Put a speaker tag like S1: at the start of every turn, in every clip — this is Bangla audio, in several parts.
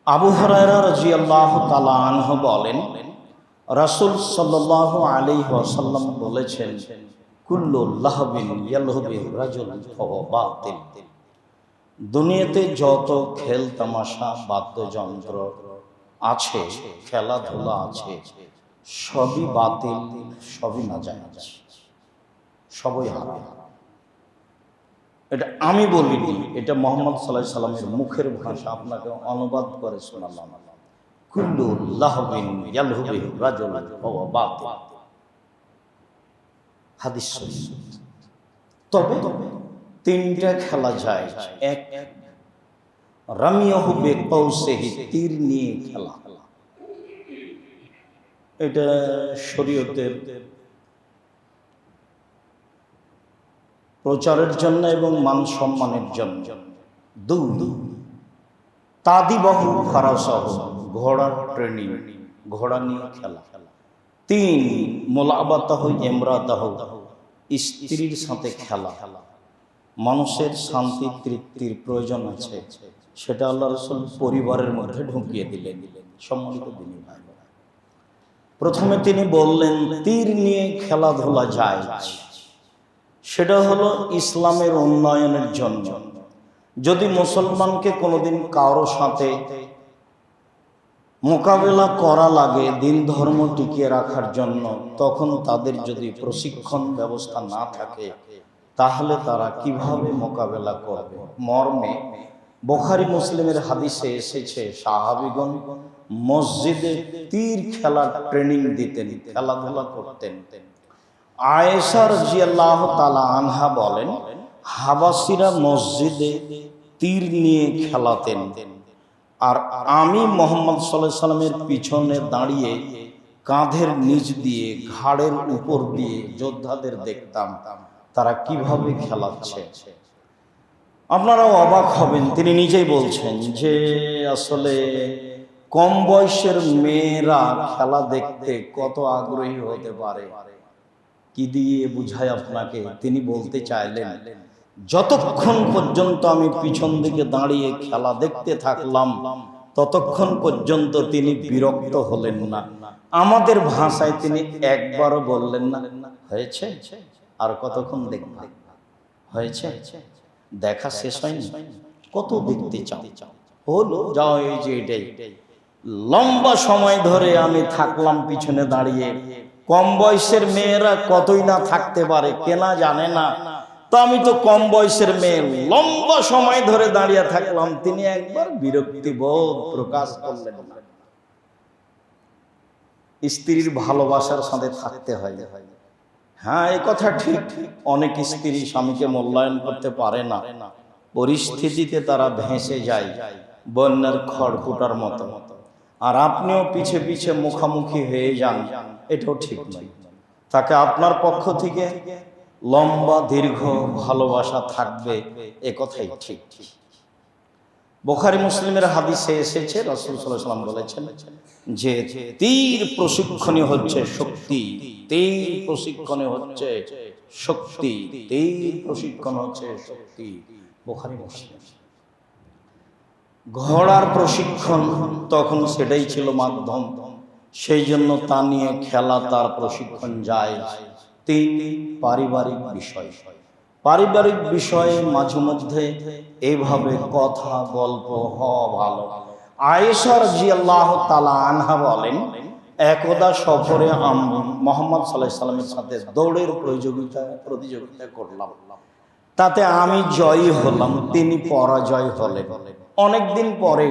S1: আবু হুরায়রা রাদিয়াল্লাহু তাআলা আনহু বলেন, রাসূল সাল্লাল্লাহু আলাইহি ওয়াসাল্লাম বলেছেন, কুল্লু লাহবিন ইয়ালহুবি রাজুল ফাহুয়া বাতিল। দুনিয়াতে যত খেল তামাশা বাদ্যযন্ত্র আছে, খেলাধুলা আছে, সবই বাতিল, সবই নাজায়েজ, সবই হারাম। এটা আমি বলিনি, এটা মুহাম্মদ সাল্লাল্লাহু আলাইহি সাল্লামের মুখের ভাষা, আপনাকে অনুবাদ করে শোনালাম। কুল্লু লাহবিন ইয়ালহুবি রাজুল ফাহুয়া বাতিল, হাদিস শরীফ। তবে তিনটা খেলা যায়। এক, রামিয়াহু বিকাউসিহি, তীর নিয়ে খেলা। এটা শরীয়তের প্রচারের জন্য এবং মান সম্মানের জন্য। দুই, তাদিবাহু ফারাসাহু, ঘোড়ার ট্রেনিং, ঘোড়া নিয়ে খেলা। তিন, মুলাবাতাহু ইমরাতাহু, স্ত্রীর সাথে খেলা। মানুষের শান্তি তৃপ্তির প্রয়োজন আছে, সেটা আল্লাহ রাসূল পরিবারের মধ্যে ঢুকিয়ে দিলেন। সম্মানিত দিনী ভাই, প্রথমে তিনি বললেন তীর নিয়ে খেলাধুলা যায়, সেটা হলো ইসলামের উন্নয়নের জন্য। যদি মুসলমানকে কোনোদিন কারো সাথে মোকাবেলা করা লাগে দিন ধর্ম টিকিয়ে রাখার জন্য, তখন তাদের যদি প্রশিক্ষণ ব্যবস্থা না থাকে, তাহলে তারা কিভাবে মোকাবেলা করবে? মর্মে বুখারী মুসলিমের হাদিসে এসেছে, সাহাবীগণ মসজিদে তীর খেলার ট্রেনিং দিতেন, খেলাধুলা করতেন। আয়েশা রাদিয়াল্লাহু তাআলা আনহা বলেন, হাবাসীরা মসজিদে তীর নিয়ে খেলাতেন, আর আমি মুহাম্মদ সাল্লাল্লাহু আলাইহি সাল্লামের পিছনে দাঁড়িয়ে কাঁধের নিচ দিয়ে, ঘাড়ের উপর দিয়ে যোদ্ধাদের দেখতাম তারা কিভাবে খেলাচ্ছে। আপনারাও অবাক হবেন, তিনি নিজেই বলছেন যে আসলে কম বয়সের মেয়েরা খেলা দেখতে কত আগ্রহী হতে পারে। কি দিয়ে বুঝায় আপনাকে? তিনি বলতে চাইলেন, যতক্ষণ পর্যন্ত আমি পিছন দিকে দাঁড়িয়ে খেলা দেখতে থাকলাম, ততক্ষণ পর্যন্ত তিনি বিরক্ত হলেন না। আমাদের ভাষায় তিনি একবারও বললেন না হয়েছে, আর কতক্ষণ দেখব, হয়েছে, দেখা শেষ হয়নি, কত দেখতে চাও, হলো যাও, এই যে এটাই। লম্বা সময় ধরে আমি থাকলাম পিছনে দাঁড়িয়ে। কম বয়সের মেয়েরা কতই না থাকতে পারে, কেনা জানে না। তো আমি তো কম বয়সের মেয়ে, লম্বা সময় ধরে দাঁড়িয়ে থাকলাম, তিনি একবার বিরক্তি বোধ প্রকাশ করলেন না। স্ত্রীর ভালোবাসার সাথে থাকতে হয়। হ্যাঁ, এই কথা ঠিক। অনেক স্ত্রী স্বামীকে মূল্যায়ন করতে পারে না, পরিস্থিতিতে তারা ভেসে যায় বন্যার খড়কুটার মতো। আর আপনিও পিছে পিছে মুখামুখি হয়ে যান, এটাও ঠিক নয়। তাকে আপনার পক্ষ থেকে লম্বা দীর্ঘ ভালোবাসা থাকবে, এ কথাই ঠিক। বুখারী মুসলিমের হাদিসে এসেছে, রাসূল সাল্লাল্লাহু আলাইহি ওয়াসাল্লাম বলেছেন যে তীর প্রশিক্ষণই হচ্ছে শক্তি, তীর প্রশিক্ষণই হচ্ছে শক্তি, তীর প্রশিক্ষণ হচ্ছে শক্তি। বুখারী মুসলিম। ঘোড়ার প্রশিক্ষণ তখন সেটাই ছিল মাধ্যম, সেই জন্য তা নিয়ে খেলা, তার প্রশিক্ষণ যায়। তিন, পারিবারিক বিষয়। পারিবারিক বিষয়ে মাঝে মধ্যে এইভাবে কথা গল্প হওয়া ভালো। আয়েশা রাদিয়াল্লাহু তাআলা আনহা বলেন, একদা সফরে মুহাম্মদ সাল্লাল্লাহু আলাইহি সাল্লামের সাথে দৌড়ের প্রতিযোগিতা করলাম। তাতে আমি জয়ী হলাম, তিনি পরাজয় হলেন। অনেকদিন পরে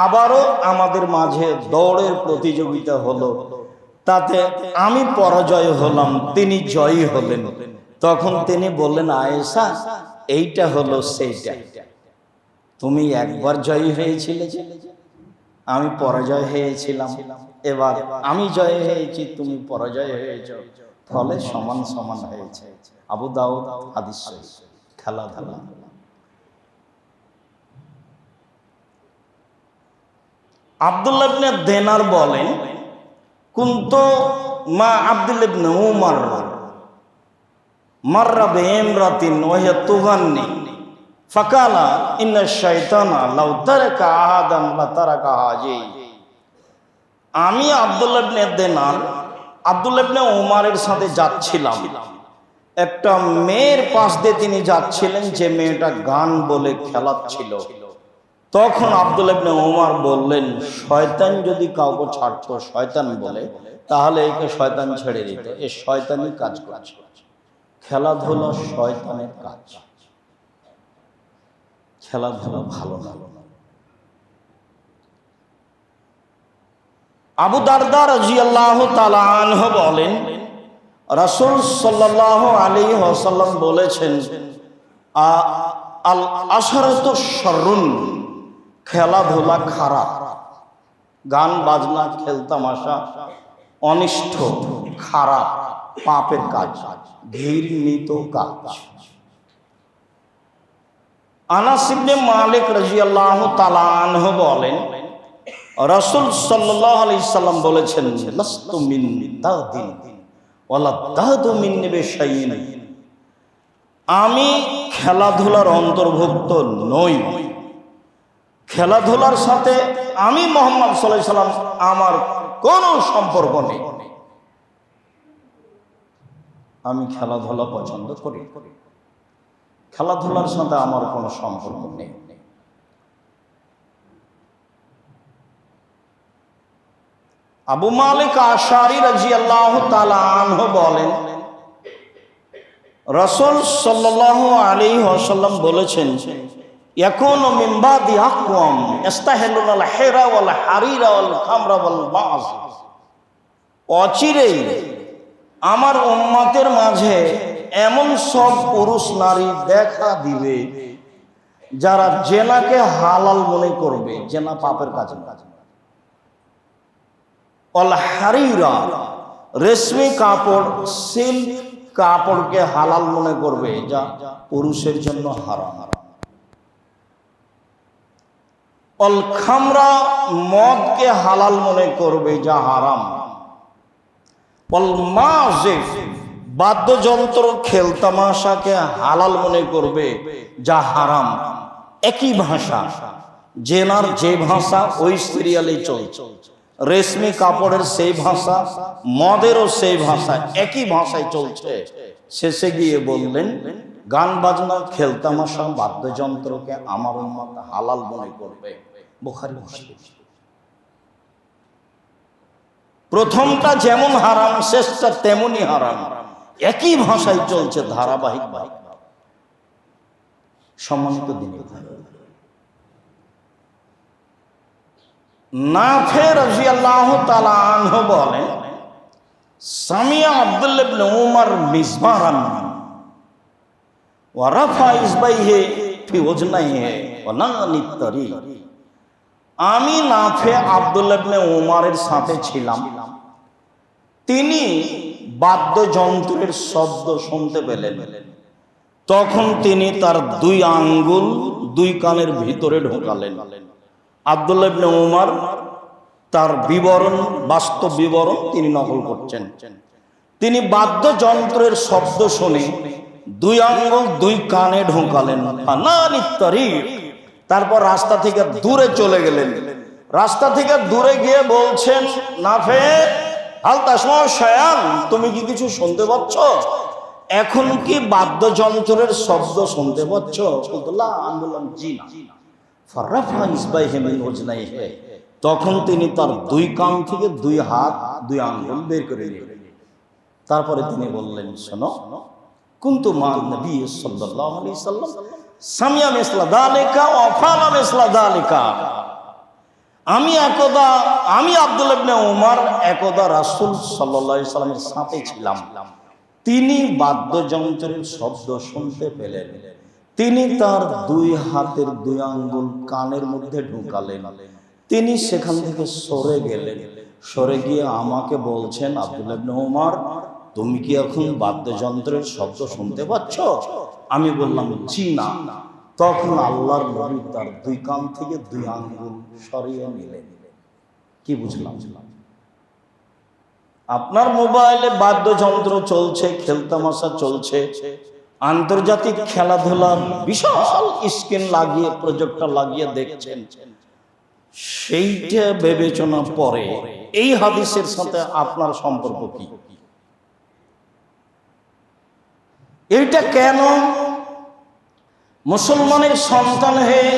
S1: আবারও আমাদের মাঝে দৌড়ের প্রতিযোগিতা হলো, তাতে আমি পরাজয় হলাম, তিনি জয়ী হলেন। তখন তিনি বললেন, আয়েশা, এইটা হলো সেইটা, তুমি একবার জয়ী হয়েছিলে, আমি পরাজয় হয়েছিলাম, এবার আমি জয় হয়েছি, তুমি পরাজয় হয়েছ, ফলে সমান সমান হয়েছে। আবু দাউদ হাদিস শরীফ। খেলাধুলা। আব্দুল্লাহ ইবনে দিনার বলেন, কুনতু মা আব্দুল্লাহ ইবনে উমর মাররা বিইমরাতিন ওয়া হিয়া তুগান্নি ফাকালা ইন্না শাইতানা লাউ তারাকা আহাদান লা তারাকা হাজি। আমি আব্দুল্লাহ ইবনে দিনার আব্দুল্লাহ ইবনে উমারের সাথে যাচ্ছিলাম। একটা মেয়ের পাশ দিয়ে তিনি যাচ্ছিলেন, যে মেয়েটা গান বলে খেলাচ্ছিল। তখন আব্দুল্লাহ ইবনে উমার বললেন, শয়তান যদি কাউকে ছাড়তো শয়তান বলে, তাহলে একে শয়তান ছেড়ে দিত। এ শয়তানি কাজ করছে। খেলাধুলা শয়তানের কাজ, খেলাধুলা ভালো না। আবু দারদা রাদিয়াল্লাহু তাআলা আনহু বলেন, রাসূল সাল্লাল্লাহু আলাইহি ওয়াসাল্লাম বলেছেন, আল আশরাতু শাররুন, খেলাধুলা খারাপ, গান বাজনা খেলতামাশা অনিষ্ট, খারাপ, পাপের কাজ, ঘৃণিত কাজ। আনাস ইবনে মালিক রাদিয়াল্লাহু তাআলা আনহু বলেন, রাসূল সাল্লাল্লাহু আলাইহি সাল্লাম বলেছেন, লাস্তু মিন দাদিন ওয়ালা দাদু মিন্নি বিশাইইন, আমি খেলাধুলার অন্তর্ভুক্ত নই। খেলাধুলার সাথে আমি মুহাম্মদ সাল্লাল্লাহু আলাইহি সাল্লাম আমার কোনো সম্পর্ক নেই। আমি খেলাধুলা পছন্দ করি, খেলাধুলার সাথে আমার কোনো সম্পর্ক নেই। আবু মালিক আশআরী রাদিয়াল্লাহু তাআলা আনহু বলেন, রাসূল সাল্লাল্লাহু আলাইহি ওয়াসাল্লাম বলেছেন, ইয়াকুনু মিন বাদি আকওয়াম ইস্তাহিলুল হিরা ওয়াল হারিরা ওয়াল খামরা ওয়াল মাস, অচিরেই আমার উম্মতের মাঝে এমন সব পুরুষ নারী দেখা দিবে যারা জেনাকে হালাল মনে করবে, জেনা পাপের কাজ না। ওয়াল হারিরা, রেশমি কাপড়, সিল্ক কাপড়কে হালাল মনে করবে, যা পুরুষের জন্য হারাম। ওয়াল খামরা, মদকে হালাল মনে করবে, যা হারাম। ওয়াল মাজিফ, বাদ্যযন্ত্র খেলতামাশাকে হালাল মনে করবে, যা হারাম। একই ভাষা, জেনার যে ভাষা ওই সিরিয়ালেই চলছে, রেশমি কাপড়ের সেই ভাষা, মদেরও সেই ভাষা, একই ভাষায় চলছে। শেষে গিয়ে বললেন, গান বাজনা খেলতামাশা বাদ্যযন্ত্রকে আমার উম্মত হালাল মনে করবে। বুখারী মুসলিম। প্রথমটা যেমন হারাম, শেষটা তেমনি হারাম, একই ভাষায় চলছে ধারাবাহিক ভাবে। সম্মানিত দিনী ভাই, নাফে রাদিয়াল্লাহু তাআলা আনহু বলেন, সামিয়া আব্দুল্লাহ ইবনে উমর মিজমারান ওয়া রাফা ইসবাইহি ফি ওজনাইহি ওয়া নানিত তারি। আমি নাফে আব্দুল্লাহ ইবনে উমরের সাথে ছিলাম। তিনি বাদ্যযন্ত্রের শব্দ শুনতে পেলেন। তখন তিনি তার দুই আঙ্গুল দুই কানের ভিতরে ঢোকালেন। আব্দুল্লাহ ইবনে উমর তার বিবরণ, বাস্তব বিবরণ তিনি নকল করছেন। তিনি বাদ্যযন্ত্রের শব্দ শুনে দুই আঙ্গুল দুই কানে ঢোকালেন। তারপর রাস্তা থেকে দূরে চলে গেলেন। রাস্তা থেকে দূরে গিয়ে বলছেন, নাফে হাল তাসমা শায়ান, তুমি কি কিছু শুনতে পাচ্ছ? এখন কি বাদ্যযন্ত্রের শব্দ শুনতে পাচ্ছ? আমি বললাম, জি না। ফারাফা ইসবাইহি মিন ওজনাইহি, তখন তিনি তার দুই কান থেকে দুই হাত দুই আঙ্গুল বের করে নিলেন। তারপরে তিনি বললেন, শোনো, কুনতু মা নবী সাল্লাল্লাহু আলাইহি সাল্লাম সামিয়া মিসলা যালিকা ওয়া ফালা মিসলা যালিকা। আমি আব্দুল্লাহ ইবনে উমর একদা রাসূল সাল্লাল্লাহু আলাইহি সাল্লামের সাথে ছিলাম। তিনি বাদ্যযন্ত্রের শব্দ শুনতে পেলেন। তিনি তার দুই হাতের দুই আঙ্গুল কানের মধ্যে ঢুকালেন। তিনি সেখান থেকে সরে গেলেন। সরে গিয়ে আমাকে বলছেন, আব্দুল্লাহ ইবনে উমর, তুমি কি এখন বাদ্যযন্ত্রের শব্দ শুনতে পাচ্ছ? আমি বললাম, জি না। তখন আল্লাহর নবী তার দুই কান থেকে দুই আঙ্গুল সরিয়ে নিলেন। কি বুঝলাম? আপনার মোবাইলে বাদ্যযন্ত্র চলছে, খেলতামাশা চলছে, আন্তর্জাতিক খেলাধুলা বিশাল স্ক্রিন লাগিয়ে প্রজেক্টর লাগিয়ে দেখছেন, সেইটা বিবেচনা পরে এই হাদিসের সাথে আপনার সম্পর্ক কি? এইটা কেন মুসলমানের সন্তান হয়ে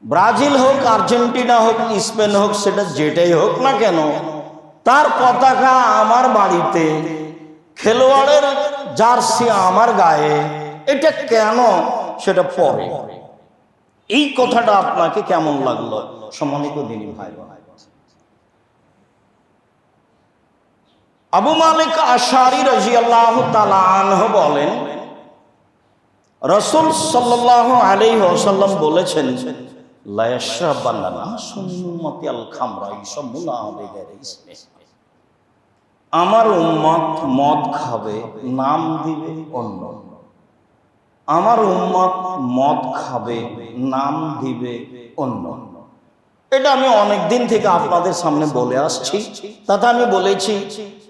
S1: ব্রাজিল হোক, আর্জেন্টিনা হোক, স্পেন হোক, সেটা যেটাই হোক না কেন, তার পতাকা আমার বাড়িতে, খেলোয়াড়ের জার্সি আমার গায়ে, এটা কেন সেটা পরে। এই কথাটা আপনাকে কেমন লাগলো সম্মানিত দিনী ভাই? আবু মালিক আশআরী রাদিয়াল্লাহু তাআলা আনহু বলেন, রাসূল সাল্লাল্লাহু আলাইহি ওয়াসাল্লাম বলেছেন, লা ইয়াশরাবান্না নাসু মিন উম্মতি আল খামরা ইসামুনা বিগাইরি ইসমি। আমার উম্মত মদ খাবে, নাম দিবে অন্য। আমার উম্মত মদ খাবে, নাম দিবে অন্য। এটা আমি অনেক দিন থেকে আপনাদের সামনে বলে আসছি। তাতে আমি বলেছি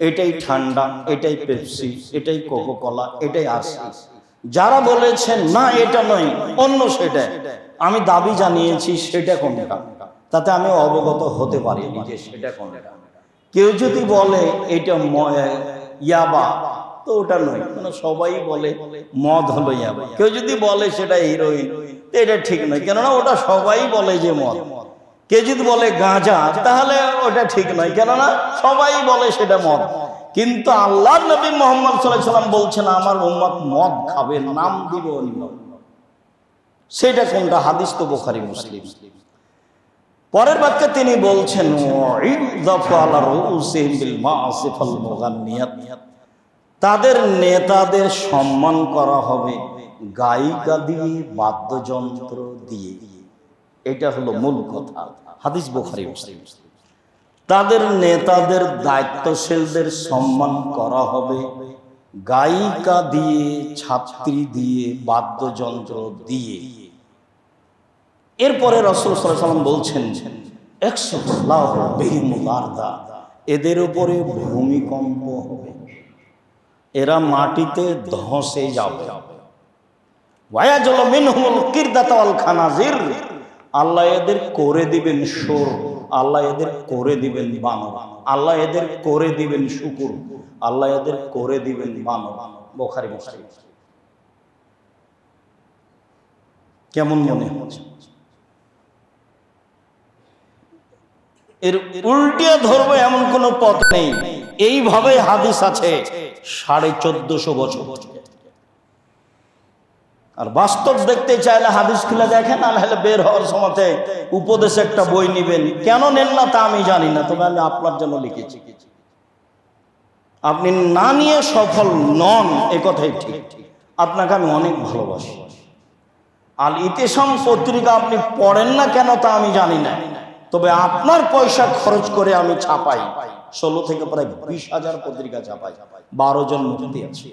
S1: এটাই ঠান্ডা, এটাই পেপসি, এটাই কোকোকোলা, এটাই আসি। যারা বলেছেন না এটা নয় অন্য সেটা, আমি দাবি জানিয়েছি সেটা কোনটা, তাতে আমি অবগত হতে পারি যে সেটা কোনটা। কেউ যদি বলে এটা ইয়াবা, তো ওটা নয়, মানে সবাই বলে মদ হলো ইয়াবা। কেউ যদি বলে সেটা হিরোইন, এটা ঠিক নয়, কেননা ওটা সবাই বলে যে মদ। কেউ যদি বলে গাঁজা, তাহলে ওটা ঠিক নয়, কেননা সবাই বলে সেটা মদ। কিন্তু আল্লাহর নবী মুহাম্মদ সাল্লাল্লাহু আলাইহি ওয়াসাল্লাম বলছেন আমার উম্মত মদ খাবে, নাম দিবে অন্য। সেটা কোনটা? হাদিস তো বুখারী মুসলিম। পরের বাক্যে তিনি বলছেন, তাদের নেতাদের সম্মান করা হবে গায়িকা দিয়ে, বাদ্যযন্ত্র দিয়ে। এটা হলো মূল কথা। হাদিস বুখারী মুসলিম। তাদের নেতাদের, দায়িত্বশীলদের সম্মান করা হবে গায়িকা দিয়ে, ছাত্রী দিয়ে, বাদ্যযন্ত্র দিয়ে। এরপরে রাসূল সাল্লাল্লাহু আলাইহি ওয়াসাল্লাম বলছেন, একসাল্লাহু বিহিমুল আরদা, এদের উপরে ভূমিকম্প হবে, এরা মাটিতে ধসে যাবে। ওয়ায়াজল মিনহুল কিরদাতা ওয়াল খানাজির, আল্লাহ এদের করে দিবেন শুঁড়, আল্লাহ এদের করে দিবেন বানর, আল্লাহ এদের করে দিবেন শূকর, আল্লাহ এদের করে দিবেন বানর। বুখারী মুসলিম। কেমন মনে হচ্ছে? এর উল্টিয়ে ধরবে এমন কোন পথ নেই। এইভাবে হাদিস আছে 1450 বছর। আর বাস্তব দেখতে চাইলে হাদিস খুলে দেখেন, আর হলে বের হওয়ার সময় উপদেশ একটা বই নিবেন। কেন নেন না তা আমি জানি না, তবে আমি আপনার জন্য লিখেছি। আপনি না নিয়ে সফল নন, এ কথাই ঠিক। আপনাকে আমি অনেক ভালোবাসি। আল ইতিসাম পত্রিকা আপনি পড়েন না কেন তা আমি জানি না, তবে আপনার পয়সা খরচ করে আমি ছাপাই। 16 থেকে প্রায় 20,000 পত্রিকা ছাপাই। 12 জন মুফতি আছে,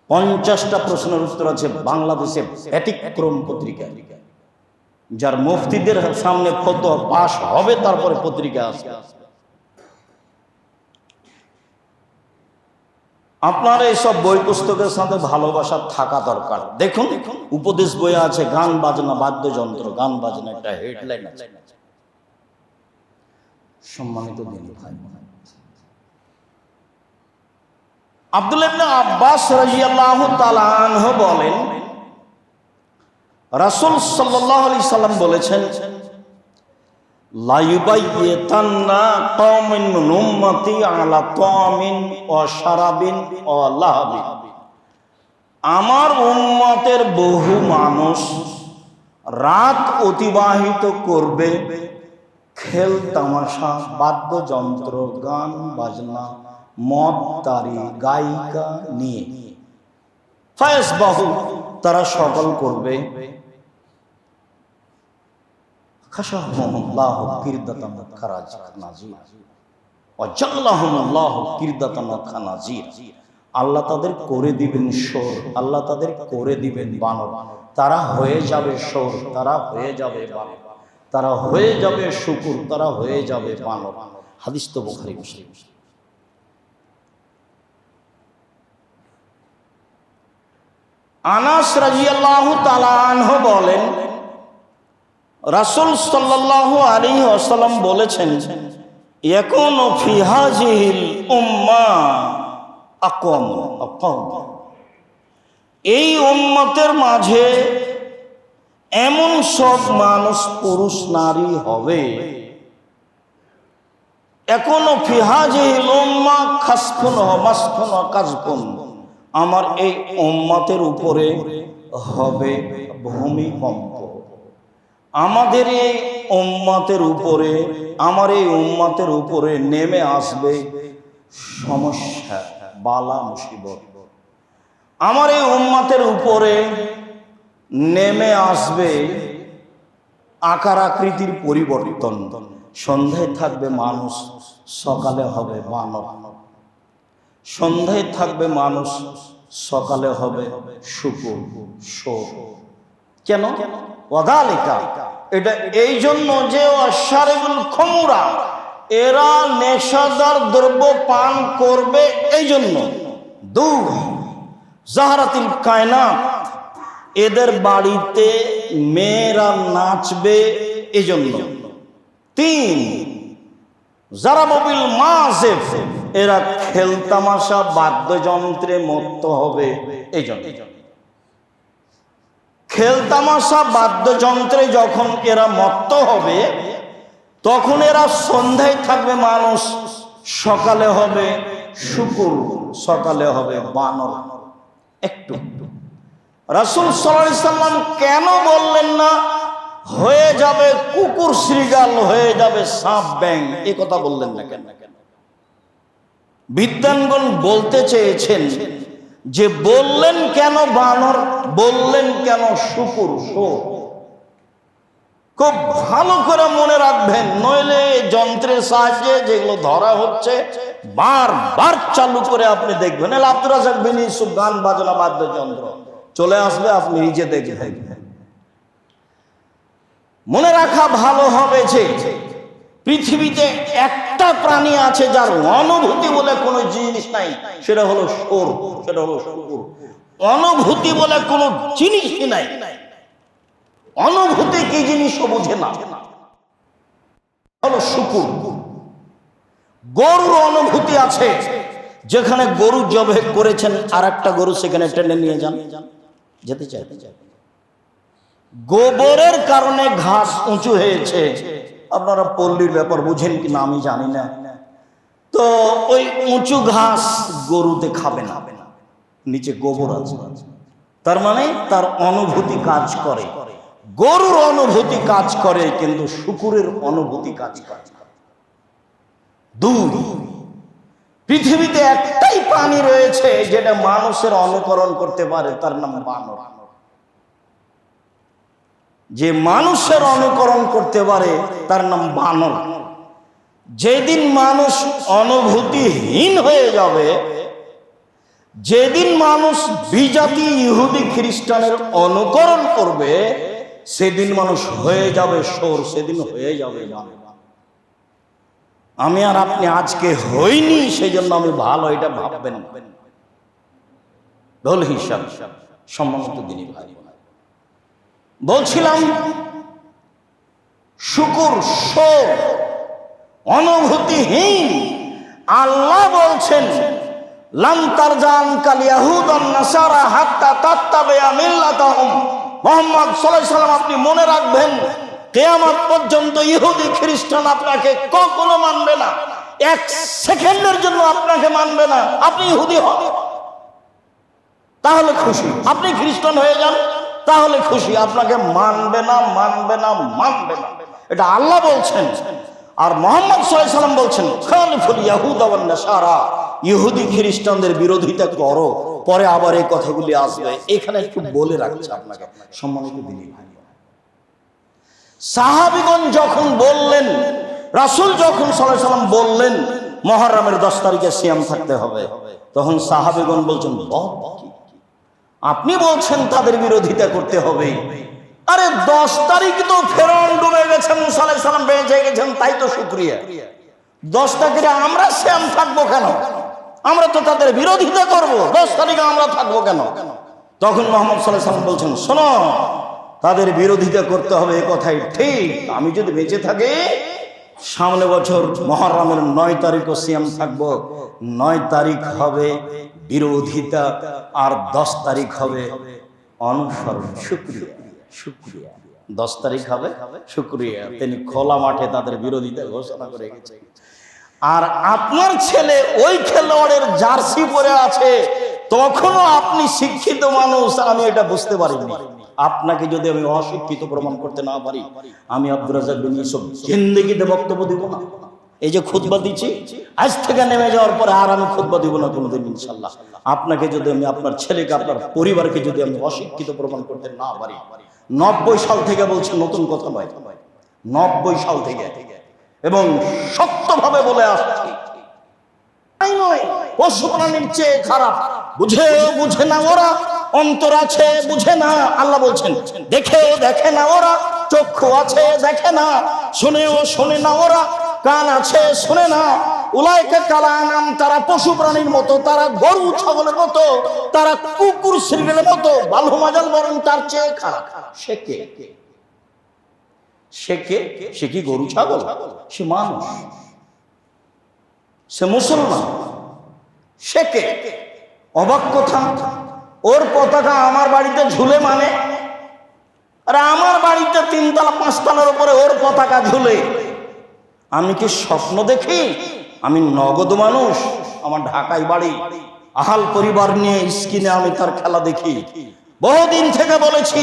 S1: 50টা প্রশ্নের উত্তর আছে বাংলাদেশের ব্যতিক্রম পত্রিকা, যার মুফতিদের সামনে ফতোয়া পাশ হবে তারপরে পত্রিকা আসবে। আপনার এইসব বই পুস্তকের সাথে ভালোবাসা থাকা দরকার। দেখুন উপদেশ বই আছে গান বাজনা, বাদ্যযন্ত্র, গান বাজনা, একটা হেডলাইন আছে। সম্মানিত দিনী ভাই, আব্দুল্লাহ ইবনে আব্বাস রাদিয়াল্লাহু তাআলা আনহু বলেন, রাসূল সাল্লাল্লাহু আলাইহি সাল্লাম বলেছেন, লা ইউবাইয়াতান্না কওমিন মিন উম্মতি আলা তামিন ওয়া শারাবিন ওয়া লাহবিন। আমার উম্মতের বহু মানুষ রাত অতিবাহিত করবে খেল তামাশা, বাদ্যযন্ত্র, গান বাজনা, মদ তারি, গায়িকা নিয়ে। ফায়াসবাহু, তারা সকল করবে খাশাহুমুল্লাহু কিরদাতান খানাজির ওয়া জাল্লাহুমুল্লাহু কিরদাতান খানাজির। আল্লাহ তাদের করে দিবেন শোর, আল্লাহ তাদের করে দিবেন বানর। তারা হয়ে যাবে শোর, তারা হয়ে যাবে বানর, তারা হয়ে যাবে শূকর, তারা হয়ে যাবে বানর। হাদিস তো বুখারী মুসলিম। আনাস রাদিয়াল্লাহু তাআলা আনহু বলেন, রাসূল সাল্লাল্লাহু আলাইহি ওয়াসাল্লাম বলেছেন, ইয়াকুনু ফি হাযিহিল উম্মাহ আকওয়াম, এই উম্মতের মাঝে এমন সব মানুষ, পুরুষ নারী হবে, এখনো ফি হাযিহিল উম্মাহ খাসফুন ওয়া মাসফুন ওয়া কাযফুন, আমার এই উম্মতের উপরে হবে ভূমিকম্প। আমাদের এই উম্মতের উপরে, আমার এই উম্মতের উপরে নেমে আসবে সমস্যা, বালা মুসিবত। আমার এই উম্মতের উপরে নেমে আসবে আকার আকৃতির পরিবর্তন। সন্ধ্যায় থাকবে মানুষ, সকালে হবে বানর। সন্ধ্যায় থাকবে মানুষ, সকালে হবে শুকুর, শোর। কেন? ওয়াদালিকা, এটা এই জন্য যে আশারিবুল খুমরা, এরা নেশাদার দ্রব্য পান করবে, এই জন্য। দুই, জাহারাতিল কায়নাত, এদের বাড়িতে মেয়েরা নাচবে, এই জন্য। তিন, জারামবিল মাযিফ, এরা খেলতামাশা বাদ্যযন্ত্রে মত্ত হবে, এই জন্য। খেলতামাশা বাদ্যযন্ত্রে যখন এরা মত্ত হবে, তখন এরা সন্ধ্যায় থাকবে মানুষ, সকালে হবে শুকুর, সকালে হবে বানর। একটু রাসূল সাল্লাল্লাহু আলাইহি সাল্লাম কেন বললেন না হয়ে যাবে কুকুর শ্রীগাল, হয়ে যাবে সাপ ব্যাং? এই কথা বললেন না কেন? বিদ্বানগণ বলতে চেয়েছেন যে বললেন কেন বানর, বললেন কেন শুকুর, শোর? খুব ভালো করে মনে রাখবেন, নইলে যন্ত্রের সাহায্যে যেগুলো ধরা হচ্ছে বারবার চালু করে আপনি দেখবেন। আব্দুর রাজ্জাক বিন ইউসুফ গান বাজনা বাদ্যযন্ত্র চলে আসবে, আপনি নিজে দেখবেন। মনে রাখা ভালো হবে যে পৃথিবীতে একটা প্রাণী আছে যার অনুভূতি বলে কোনো জিনিস নাই, সেটা হলো শোর, সেটা হলো শুকুর। অনুভূতি বলে কোনো জিনিসই নাই। অনুভূতি কি জিনিস বুঝে না, হলো শুকুর। গরুর অনুভূতি আছে, যেখানে গরু জবাই করেছেন আর একটা গরু সেখানে টেনে নিয়ে যান, যেতে চায়। গোবরের কারণে ঘাস উঁচু হয়েছে, আপনারা পল্লীর ব্যাপার বুঝেন কি না আমি জানি না, তো ওই উঁচু ঘাস গরুতে খাবে না, নিচে গোবর আছে, তার মানে তার অনুভূতি কাজ করে। গরুর অনুভূতি কাজ করে, কিন্তু শুকুরের অনুভূতি কাজ করে। দুই, পৃথিবীতে একটাই প্রাণী রয়েছে যেটা মানুষের অনুকরণ করতে পারে, তার নাম বানর। যে মানুষের অনুকরণ করতে পারে তার নাম বানর। যেদিন মানুষ অনুভূতিহীন হয়ে যাবে, যেদিন মানুষ বিজাতি ইহুদি খ্রিস্টানের অনুকরণ করবে, সেদিন মানুষ হয়ে যাবে শোর, সেদিন হয়ে যাবে বানর। আমি আর আপনি আজকে হইনি, সেই জন্য আমি ভালো, এটা ভাববেন ভুল হিসাব। সম্মানিত দিনী ভাই, বলছিলাম শুকুর, শোর, অনুভূতিহীন। আল্লাহ বলছেন লান তারজান কাল ইয়াহুদ ওয়ান নাসারা হাত্তা তাত্তাবিয়া মিল্লাতাহুম। মুহাম্মদ সাল্লাল্লাহু আলাইহি সাল্লাম, আপনি মনে রাখবেন, কিয়ামত পর্যন্ত ইহুদি খ্রিস্টান আপনাকে কখনো মানবে না, এক সেকেন্ডের জন্য আপনাকে মানবে না। আপনি ইহুদি হন তাহলে খুশি, আপনি খ্রিস্টান হয়ে যান তাহলে খুশি, আপনাকে মানবে না, মানবে না, মানবে না। এটা আল্লাহ বলছেন। আর মুহাম্মদ সাল্লাল্লাহু আলাইহি সাল্লাম বলছেন খালিফুল ইয়াহুদ ওয়ান নাসারা, ইহুদি খ্রিস্টানদের বিরোধিতা করো। পরে আবার এই কথাগুলি আসবে, এখানে একটু বলে রাখছি আপনাকে। সম্মানিত দিনী ভাই, সাহাবীগণ যখন বললেন, রাসূল যখন সাল্লাল্লাহু আলাইহি সাল্লাম বললেন মুহররমের 10 তারিখে সিয়াম থাকতে হবে, তখন সাহাবীগণ বলছেন আপনি বলছেন তাদের বিরোধিতা করতে হবে। আরে 10 তারিখ তো ফেরাউন ডুবে গেছে, মুসা আলাইহিস সালাম বেঁচে গেছেন, তাই তো শুকরিয়া। 10 তারিখে আমরা সিয়াম থাকবো কেন? আমরা তো তাদের বিরোধিতা করব, 10 তারিখে আমরা থাকবো কেন? তখন মুহাম্মদ সাল্লাল্লাহু আলাইহি ওয়াসাল্লাম বলছেন, শোনো, তাদের বিরোধিতা করতে হবে, এ কথাই ঠিক। আমি যদি বেঁচে থাকি, সামনে বছর মুহররমের 9 তারিখও সিয়াম থাকবো। 9 তারিখ হবে বিরোধিতা, আর 10 তারিখ হবে অনুসরণ, শুকরিয়া। শুকরিয়া 10 তারিখ হবে শুকরিয়া। তিনি খোলা মাঠে তাদের বিরোধিতা ঘোষণা করে গেছে। আর আপনার ছেলে ওই খেলোয়াড়ের জার্সি পরে আছে, তখনও আপনি শিক্ষিত মানুষ, আমি এটা বুঝতে পারিনি। আপনাকে যদি আমি অশিক্ষিত প্রমাণ করতে না পারি, আমি আব্দুর রাজ্জাক বিন ইউসুফ জিন্দেগিতে বক্তব্য দিব না। এই যে খুতবা দিচ্ছি, আজ থেকে নেমে যাওয়ার পরে আর আমি খুতবা দিব না কোনোদিন ইনশাআল্লাহ। আপনাকে যদি আমি, আপনার ছেলেকে, আপনার পরিবারকে যদি আমি অশিক্ষিত প্রমাণ করতে না পারি, 90 সাল থেকে বলছি, নতুন কথা নয়, 90 সাল থেকে, এবং শক্তভাবে বলে আসছি, তাই নয় পশু প্রাণীর চেয়ে খারাপ। বুঝে না ওরা, অন্তর আছে বুঝে না। আল্লাহ বলছেন, দেখে না ওরা, চক্ষু আছে দেখে না, শোনে না ওরা, কান আছে শোনে না। উলাইকা কালানাম, তারা পশু প্রাণীর মতো, তারা গরু ছাগলের মতো, তারা কুকুর শ্রীলের মতো, বালুমাজাল বরং তার চেয়ে খারাপ। সে কি গরু ছাগল? সে মানুষ, সে মুসলমান। সে কে? অবাক কথা, ওর পতাকা আমার বাড়িতে ঝুলে, মানে আর আমার বাড়িতে 3 তলা 5 তলার উপরে ওর পতাকা ঝুলে। আমি কি স্বপ্ন দেখি? আমি নগদ মানুষ, আমার ঢাকায় বাড়ি, আহাল পরিবার নিয়ে স্ক্রিনে আমি তার খেলা দেখি। বহুদিন থেকে বলেছি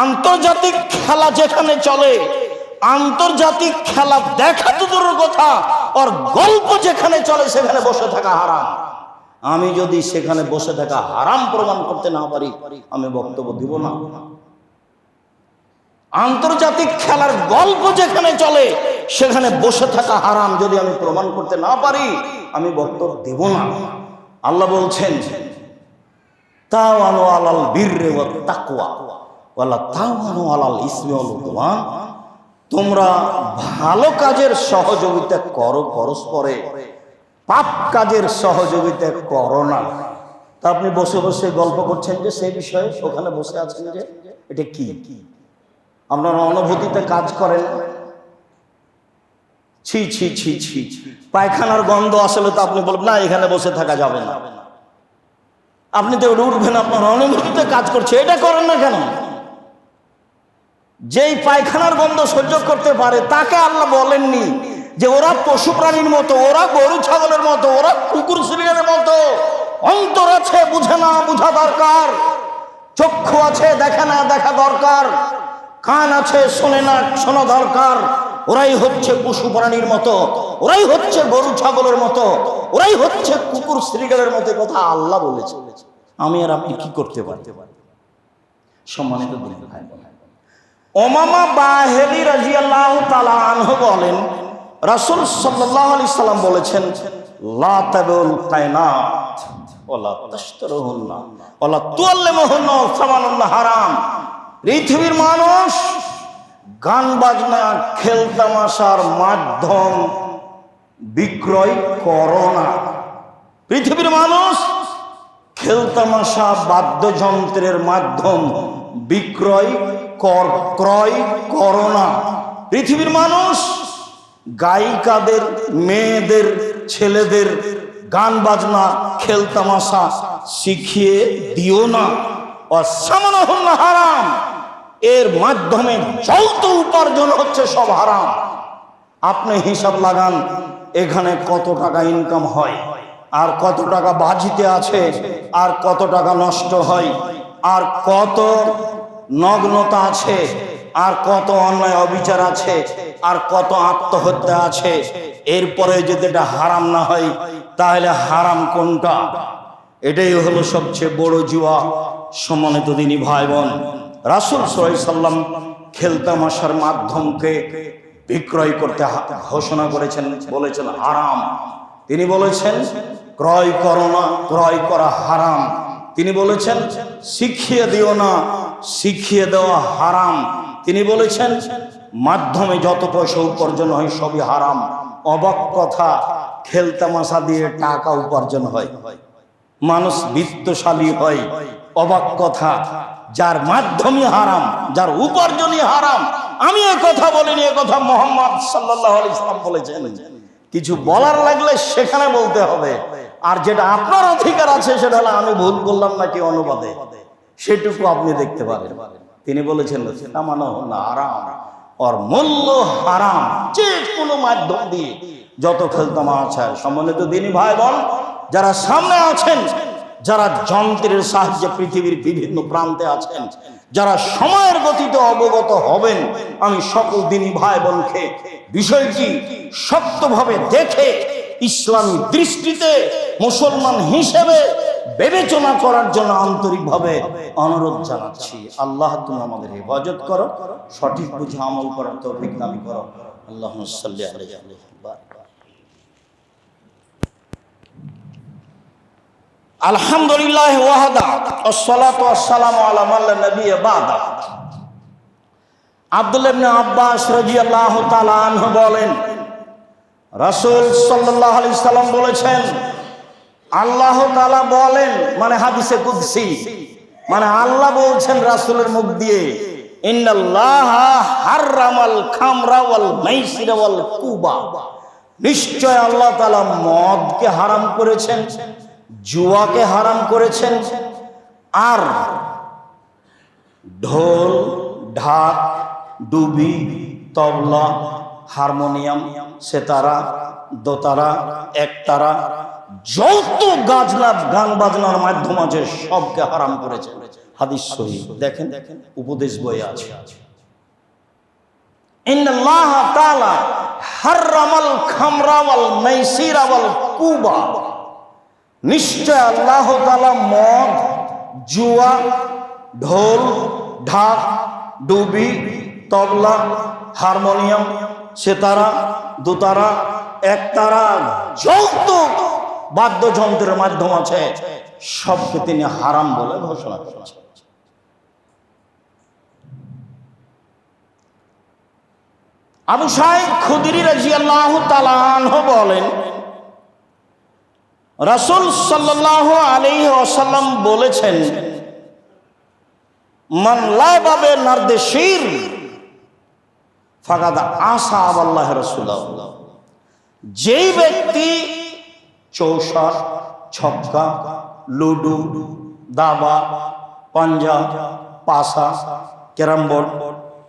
S1: আন্তর্জাতিক খেলা যেখানে চলে, আন্তর্জাতিক খেলা দেখা তো দূরের কথা, আর গল্প যেখানে চলে সেখানে বসে থাকা হারাম। আমি যদি সেখানে বসে থাকা হারাম প্রমাণ করতে না পারি, আমি বক্তব্য দিব না। আন্তর্জাতিক খেলার গল্প যেখানে চলে সেখানে বসে থাকা হারাম যদি আমি প্রমাণ করতে না পারি, আমি বক্তব্য দেব না। আল্লাহ বলছেন, তাওয়ানু আলাল বিররি ওয়াত তাকওয়া ওয়ালা তাওয়ানু আলাল ইসমি ওয়াল উদওয়ান। তোমরা ভালো কাজের সহযোগিতা করো পরস্পরে, পাপ কাজের সহযোগিতা করো না। তা আপনি বসে বসে গল্প করছেন যে সেই বিষয়ে, ওখানে বসে আছেন যে এটা কি? আপনার অনুভূতিতে কাজ করেন, ছি ছি ছি ছি, পায়খানার গন্ধ আসলে তো আপনি বলবেন না এখানে বসে থাকা যাবে না, আপনি তো উঠবেন, আপনার অনুভূতিতে কাজ করছে, এটা করেন না কেন? যেই পায়খানার গন্ধ সহ্য করতে পারে তাকে আল্লাহ বলেননি যে ওরা পশু প্রাণীর মতো, ওরা গরু ছাগলের মতো, ওরা কুকুর শ্রীলের মতো। অন্তর আছে বুঝে না, বুঝা দরকার। চক্ষু আছে দেখে না, দেখা দরকার। কান আছে শোনে না, শোনা দরকার। ওরাই হচ্ছে পশু প্রাণীর মতো, ওরাই হচ্ছে গরু ছাগলের মতো, ওরাই হচ্ছে কুকুর শ্রীলের মতো। কথা আল্লাহ বলেছে, আমি আর আপনি কি করতে পারি? সম্মানিত দিন ভাই, ওমামা বাহেলি রাদিয়াল্লাহু তাআলা আনহু বলেন, রাসূল সাল্লাল্লাহু আলাইহি সাল্লাম বলেছেন, লা তাবুল কায়নাত ওয়ালা তাশতারুহুন্না ওয়ালা তুআল্লিমুহুন্না সামানুল্লাহ হারাম। পৃথিবীর মানুষ গান বাজনা খেল তামাশার মাধ্যম বিক্রয় করো না। পৃথিবীর মানুষ খেল তামাশা বাদ্যযন্ত্রের মাধ্যম বিক্রয় ক্রয় করো না। পৃথিবীর মানুষ গায়িকাদের, মেয়েদের, ছেলেদের গান বাজনা খেল তামাশা শিখিয়ে দিও না। অসামানুহুন্না হারাম, এর মাধ্যমে যত উপার্জন হচ্ছে সব হারাম। আপনি হিসাব লাগান, এখানে কত টাকা ইনকাম হয়, আর কত টাকা বাজিতে আছে, আর কত টাকা নষ্ট হয়, আর কত নগ্নতা আছে, আর কত অন্যায় অবিচার আছে, আর কত আত্মহত্যা আছে। এরপরে যদি এটা হারাম না হয়, তাহলে হারাম কোনটা? এটাই হলো সবচেয়ে বড় জুয়া। সম্মানিত দিনী ভাই বোন, রাসূল সাল্লাল্লাহু আলাইহি সাল্লাম খেলতামাশার মাধ্যমকে বিক্রয় করতে ঘোষণা করেছেন, বলেছেন হারাম। তিনি বলেছেন ক্রয় করো না, ক্রয় করা হারাম। তিনি বলেছেন শিখিয়ে দিও না, শিখিয়ে দেওয়া হারাম। তিনি বলেছেন মাধ্যমে যত পয়সা উপার্জন হয় সবই হারাম। অবাক কথা, খেলতামাশা দিয়ে টাকা উপার্জন হয়। মানুষ বিত্তশালী হয়, অবাক কথা, যার মাধ্যমে হারাম, যার উপার্জনই হারাম। আমি এ কথা বলিনি, এ কথা মুহাম্মদ সাল্লাল্লাহু আলাইহি ওয়াসাল্লাম বলেছেন। কিছু বলার লাগলে সেখানে বলতে হবে, আর যেটা আপনার অধিকার আছে সেটা হলো আমি ভুল করলাম নাকি অনুবাদে, সেটুকু আপনি দেখতে পারেন। তিনি বলেছেন হারাম, ওর মূল্য হারাম, যে কোনো মাধ্যম দিয়ে যত খেলতামাশা। সম্মানিত দিনী ভাই বোন যারা সামনে আছেন, যারা যন্ত্রের সাহায্যে পৃথিবীর বিভিন্ন প্রান্তে আছেন, যারা সময়ের গতিতে অবগত হবেন, আমি সকল দিনী ভাই বোনকে বিষয়টি শক্তভাবে দেখে ইসলামী দৃষ্টিতে মুসলমান হিসেবে বিবেচনা করার জন্য আন্তরিকভাবে অনুরোধ জানাচ্ছি। আল্লাহ তুমি আমাদের হেফাজত করো, সঠিক বুঝে আমল করার তৌফিক দান করো। আল্লাহুম্মা সাল্লি আলাইহি ওয়া আলহামদুলিল্লাহ ওয়াহদা ওয়াসসালাতু ওয়াসসালামু আলা মান লা নাবিয়্যা বা'দা। আব্দুল্লাহ ইবনে আব্বাস রাদিয়াল্লাহু তাআলা আনহু বলেন, রাসূল সাল্লাল্লাহু আলাইহি সাল্লাম বলেছেন, আল্লাহ তাআলা বলেন, মানে হাদিসে কুদসি, মানে আল্লাহ বলছেন রাসূলের মুখ দিয়ে, ইন্নাল্লাহা হাররামাল খামরা ওয়াল মাইসিরা ওয়াল কুবা। নিশ্চয় আল্লাহ তাআলা মদকে হারাম করেছেন, জুয়াকে হারাম করেছেন, আর ঢোল, ঢাক, ডুবি, তবলা, হারমোনিয়াম, সেতারা, দোতারা, একতারা, যত গান বাজনার মাধ্যম আছে সবকে হারাম করেছে। হাদিস সহিহ, দেখেন উপদেশ বইয়ে আছে। ইন্নাল্লাহ তাআলা হাররামাল খামরা ওয়াল মাইসিরা ওয়াল কুবা। নিশ্চয় আল্লাহ তাআলা মদ, জুয়া, ঢোল, ঢাক, ডুবি, তবলা, হারমোনিয়াম, সেতারা, দোতারা, একতারা, যত বাদ্যযন্ত্রের মাধ্যম আছে সবকে তিনি হারাম বলে ঘোষণা করেছেন। আবু সাঈদ খুদরি রাদিয়াল্লাহু তাআলা আনহু বলেন, রাসূল সাল্লাল্লাহু আলাইহি ওয়াসাল্লাম বলেছেন, মান লাবা বিনারদিশির ফাকাদ আসা আল্লাহ রাসূলুল্লাহ। যেই ব্যক্তি চৌসা, ছক্কা, লুডু, দাবা, পাঞ্জা, পাসা, ক্যারাম বোর্ড,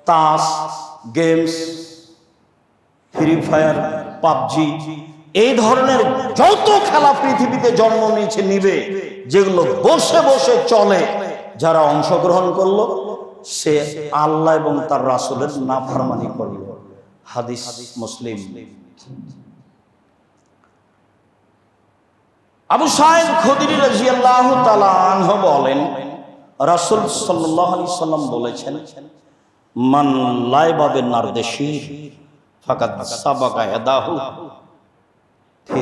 S1: তাস, গেমস, ফ্রি ফায়ার, পাবজি, এই ধরনের যত খেলা পৃথিবীতে জন্ম নিয়েছে নিবে, যেগুলো বসে বসে চলে, যারা অংশগ্রহণ করলো সে আল্লাহ এবং তার রাসূলের নাফরমানি করল। হাদিস মুসলিম। আবু সাঈদ খুদরি রাদিয়াল্লাহু তাআলা আনহু বলেন, রাসূল সাল্লাল্লাহু আলাইহি সাল্লাম বলেছেন, মান লাইবা বিনারদিশির ফাকাদ সাবাকা ইয়াদাহু ফি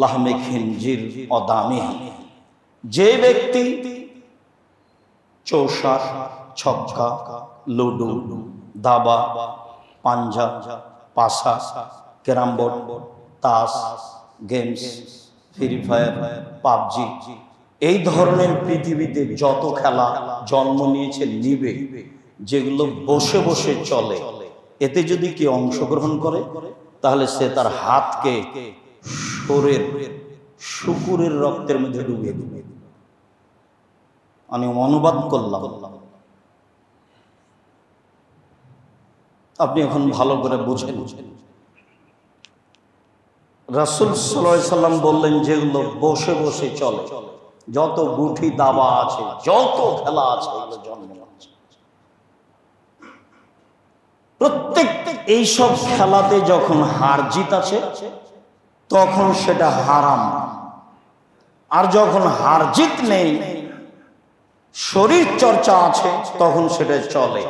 S1: লাহমি খিনজির ওয়া দামিহি। যে ব্যক্তি চৌসা, ছক্কা, লুডু, দাবা, পাঞ্জা, পাসা, ক্যারাম বোর্ড, তাস, গেমস, ফ্রি ফায়ার, পাবজি, এই ধরনের পৃথিবীতে যত খেলা জন্ম নিয়েছে নিবে, যেগুলো বসে বসে চলে, এতে যদি কেউ অংশগ্রহণ করে তাহলে সে তার হাতকে শুকুরের রক্তের মধ্যে ডুবিয়ে দিবে। আমি অনুবাদ করলাম, আপনি এখন ভালো করে বুঝেন। রাসূল সাল্লাল্লাহু আলাইহি সাল্লাম বললেন, যেগুলো বসে বসে চলে, যত গুঠি দাবা আছে, যত খেলা আছে, এগুলো জন্ম নিয়েছে। প্রত্যেক এইসব খেলাতে যখন হার জিত আছে তখন সেটা হারাম, আর যখন হার জিত নেই, শরীর চর্চা আছে, তখন সেটা চলে।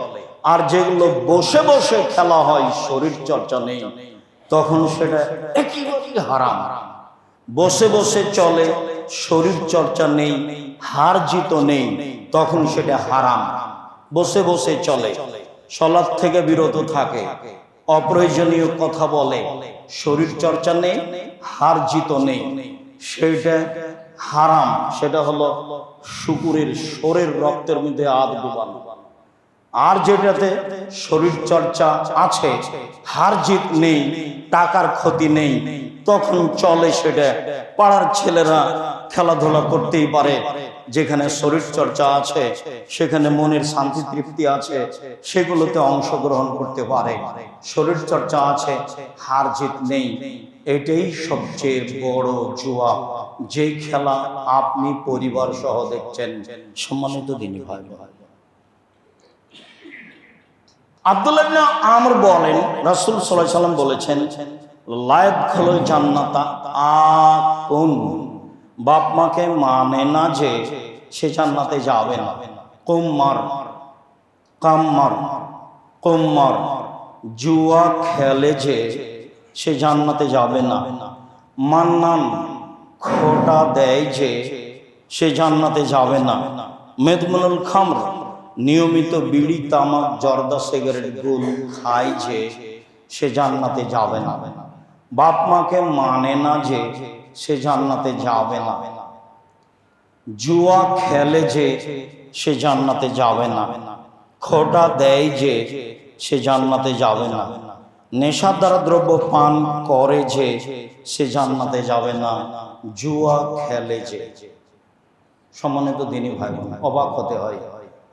S1: আর যেগুলো বসে বসে খেলা হয়, শরীর চর্চা নেই, তখন সেটা একেবারেই হারাম। বসে বসে চলে, শরীর চর্চা নেই, হার জিত নেই, তখন সেটা হারাম। বসে বসে চলে, সালাত থেকে বিরত থাকে, অপ্রয়োজনীয় কথা বলে, শরীর চর্চা নেই, হার জিত নেই, সেটা হারাম, সেটা হলো শুকুরের শরীর রক্তের মধ্যে হাত ডুবানো। আর যেটাতে শরীর চর্চা আছে, হার জিত নেই, টাকার ক্ষতি নেই, তখন চলে সেটা। পাড়ার ছেলেরা খেলাধুলা করতেই পারে, যেখানে শরীর চর্চা আছে, সেখানে মনের শান্তি তৃপ্তি আছে, সেগুলোতে অংশগ্রহণ করতে পারে। শরীর চর্চা আছে, হার জিত নেই, এটাই সবচেয়ে বড় জুয়া, যে খেলা আপনি পরিবার সহ দেখছেন। সম্মানিত দিনী ভাই, আব্দুল্লাহ ইবনে আমর বলেন, রাসূল সাল্লাল্লাহু আলাইহি ওয়াসাল্লাম বলেছেন, লা ইয়াদখুলুল জান্নাতা আকুন, বাপ মাকে মানে না যে সে জান্নাতে যাবে না। কুম্মার, কাম্মার, কুম্মার, জুয়া খেলে যে সে জান্নাতে যাবে না। মান্নান, খোটা দেয় যে সে জান্নাতে যাবে না। মেদমুনুল খামর, নিয়মিত বিড়ি তামাক জর্দা সিগারেট গুল খায় যে সে জান্নাতে যাবে না। বাপ মাকে মানে না যে সে জান্নাতে যাবে না। জুয়া খেলে যে সে জান্নাতে যাবে না। খোটা দেয় যে সে জান্নাতে যাবে না। নেশাদার দ্রব্য পান করে যে সে জান্নাতে যাবে না। জুয়া খেলে যে। সম্মানিত দিনী ভাই বোন, অবাক হতে হয়।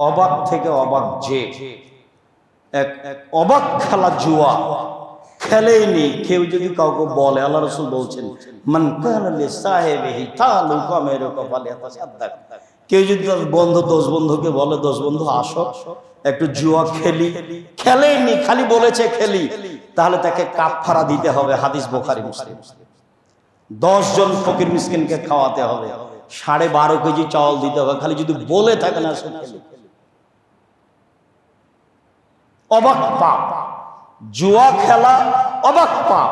S1: অবাক থেকে অবাক যে এক অবাক খেলা জুয়া খেলেইনি কেউ যদি কাউকে বলে, আল্লাহ রাসূল বলছেন, মান কানা লিসাহিবিহি তালুকা মেরুকা ফালিয়াতাসাদ্দাক, কেউ যদি তার বন্ধু 10 বন্ধুকে বলে, 10 বন্ধু আসো একটু জুয়া খেলি, খেলেইনি, খালি বলেছে খেলি, তাহলে তাকে কাফারা দিতে হবে। হাদিস বুখারী মুসলিম। 10 জন ফকির মিসকিনকে খাওয়াতে হবে, 12.5 কেজি চাউল দিতে হবে, খালি যদি বলে থাকে না সে খেলি। অবাক পাপ, জুয়া খেলা অবাক পাপ।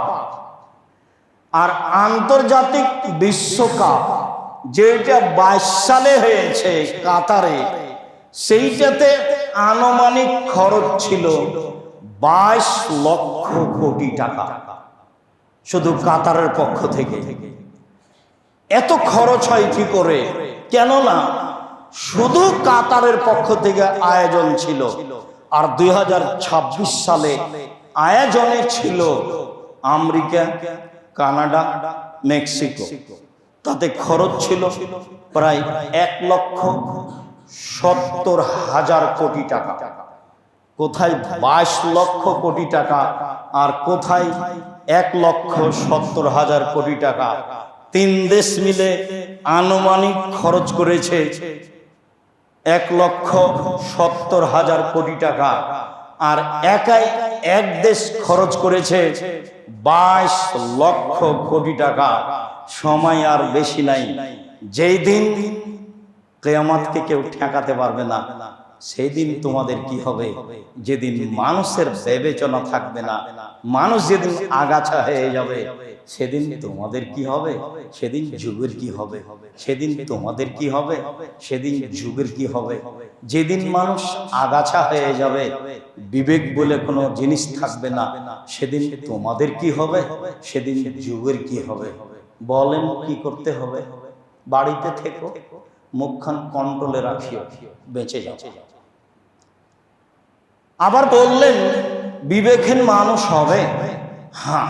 S1: আর আন্তর্জাতিক বিশ্বকাপ যেটা 22 সালে হয়েছে কাতারে, সেইটাতে আনুমানিক খরচ ছিল 22 লক্ষ কোটি টাকা, শুধু কাতারের পক্ষ থেকে। এত খরচ হয় কি করে? কেননা শুধু কাতারের পক্ষ থেকে আয়োজন ছিল, আর 2026 সালে আয়োজনে ছিল আমেরিকা, কানাডা, মেক্সিকো। তাতে খরচ ছিল প্রায় 1,70,000 কোটি টাকা। কোথায় 22 লক্ষ কোটি টাকা আর কোথায় 1,70,000 কোটি টাকা? 3 দেশ মিলে আনুমানিক খরচ করেছে 1,70,000 কোটি টাকা, আর একাই এক দেশ খরচ করেছে 22 লক্ষ কোটি টাকা। সময় আর বেশি নাই। যেই দিন কিয়ামতকে কেউ ঠেকাতে পারবে না, সেই দিন তোমাদের কি হবে? যেদিন মানুষের বিবেচনা থাকবে না, মানুষ যেদিন আগাছা হয়ে যাবে, সেদিন তোমাদের কি হবে? সেদিন যুগের কি হবে? সেদিন তোমাদের কি হবে? সেদিন যুগের কি হবে? যেদিন মানুষ আগাছা হয়ে যাবে, বিবেক বলে কোনো জিনিস থাকবে না, সেদিন তোমাদের কি হবে? সেদিন যুগের কি হবে? বলেন কি করতে হবে? বাড়িতে থেকো, মুখখান কন্ট্রোলে রাখিও, বেঁচে যাও। আবার বললেন বিবেকহীন মানুষ হবে, হ্যাঁ,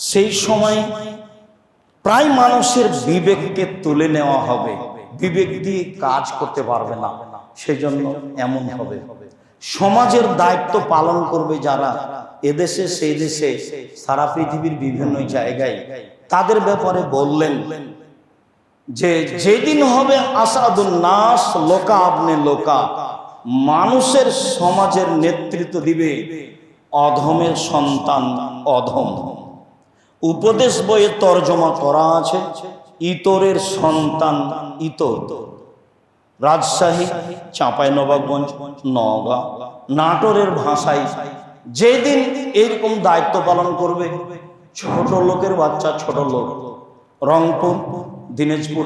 S1: সেই সময় প্রায় মানুষের বিবেককে তুলে নেওয়া হবে, বিবেক দিয়ে কাজ করতে পারবে না, সেজন্য এমন হবে। সমাজের দায়িত্ব পালন করবে যারা, এদেশে সেই দেশে সারা পৃথিবীর বিভিন্ন জায়গায়, তাদের ব্যাপারে বললেন যে যেদিন হবে আসাদুন নাস লোকা আপনি লোকা, মানুষের সমাজের নেতৃত্ব দিবে অধমের সন্তান অধম। উপদেশ বইয়ে তর্জমা করা আছে ইতরের সন্তান ইতর। রাজশাহী, চাঁপাইনবাবগঞ্জ, নওগাঁ, নাটোরের ভাষায় যেদিন এরকম দায়িত্ব পালন করবে, ছোট লোকের বাচ্চা ছোট লোক, রংপুর, দিনাজপুর,